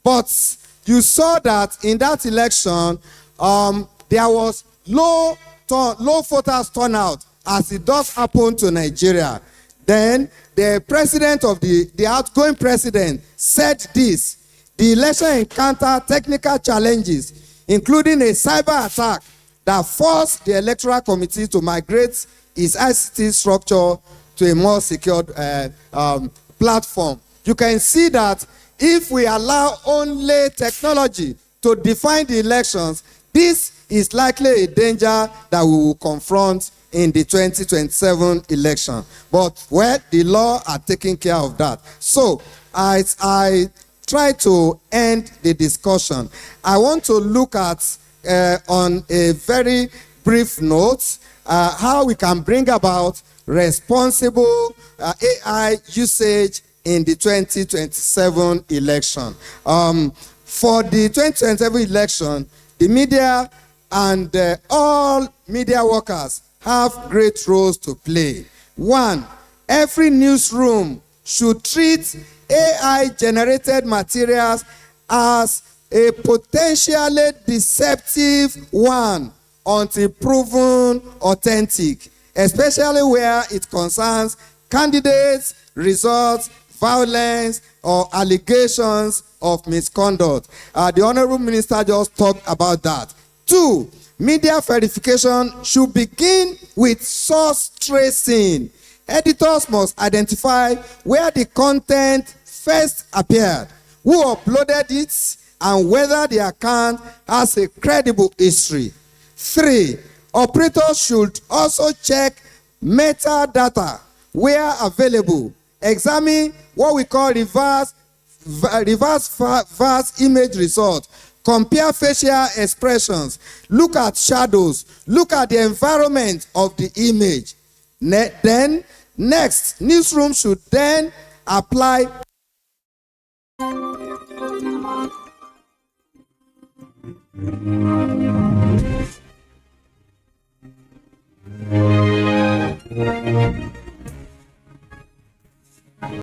But you saw that in that election, there was low voters turnout, as it does happen to Nigeria. Then the president of the outgoing president said this: the election encountered technical challenges, including a cyber attack that forced the Electoral Committee to migrate its ICT structure to a more secured platform. You can see that if we allow only technology to define the elections, this is likely a danger that we will confront in the 2027 election. But, well, the law are taking care of that. So, as I try to end the discussion, I want to look at, on a very brief note, how we can bring about responsible AI usage in the 2027 election. For the 2027 election, the media and all media workers have great roles to play. One, every newsroom should treat AI-generated materials as a potentially deceptive one until proven authentic, especially where it concerns candidates, results, violence, or allegations of misconduct. The Honorable Minister just talked about that. Two, media verification should begin with source tracing. Editors must identify where the content first appeared, who uploaded it, and whether the account has a credible history. 3. Operators should also check metadata where available. Examine what we call reverse image result. Compare facial expressions. Look at shadows. Look at the environment of the image. Then, next, newsroom should then apply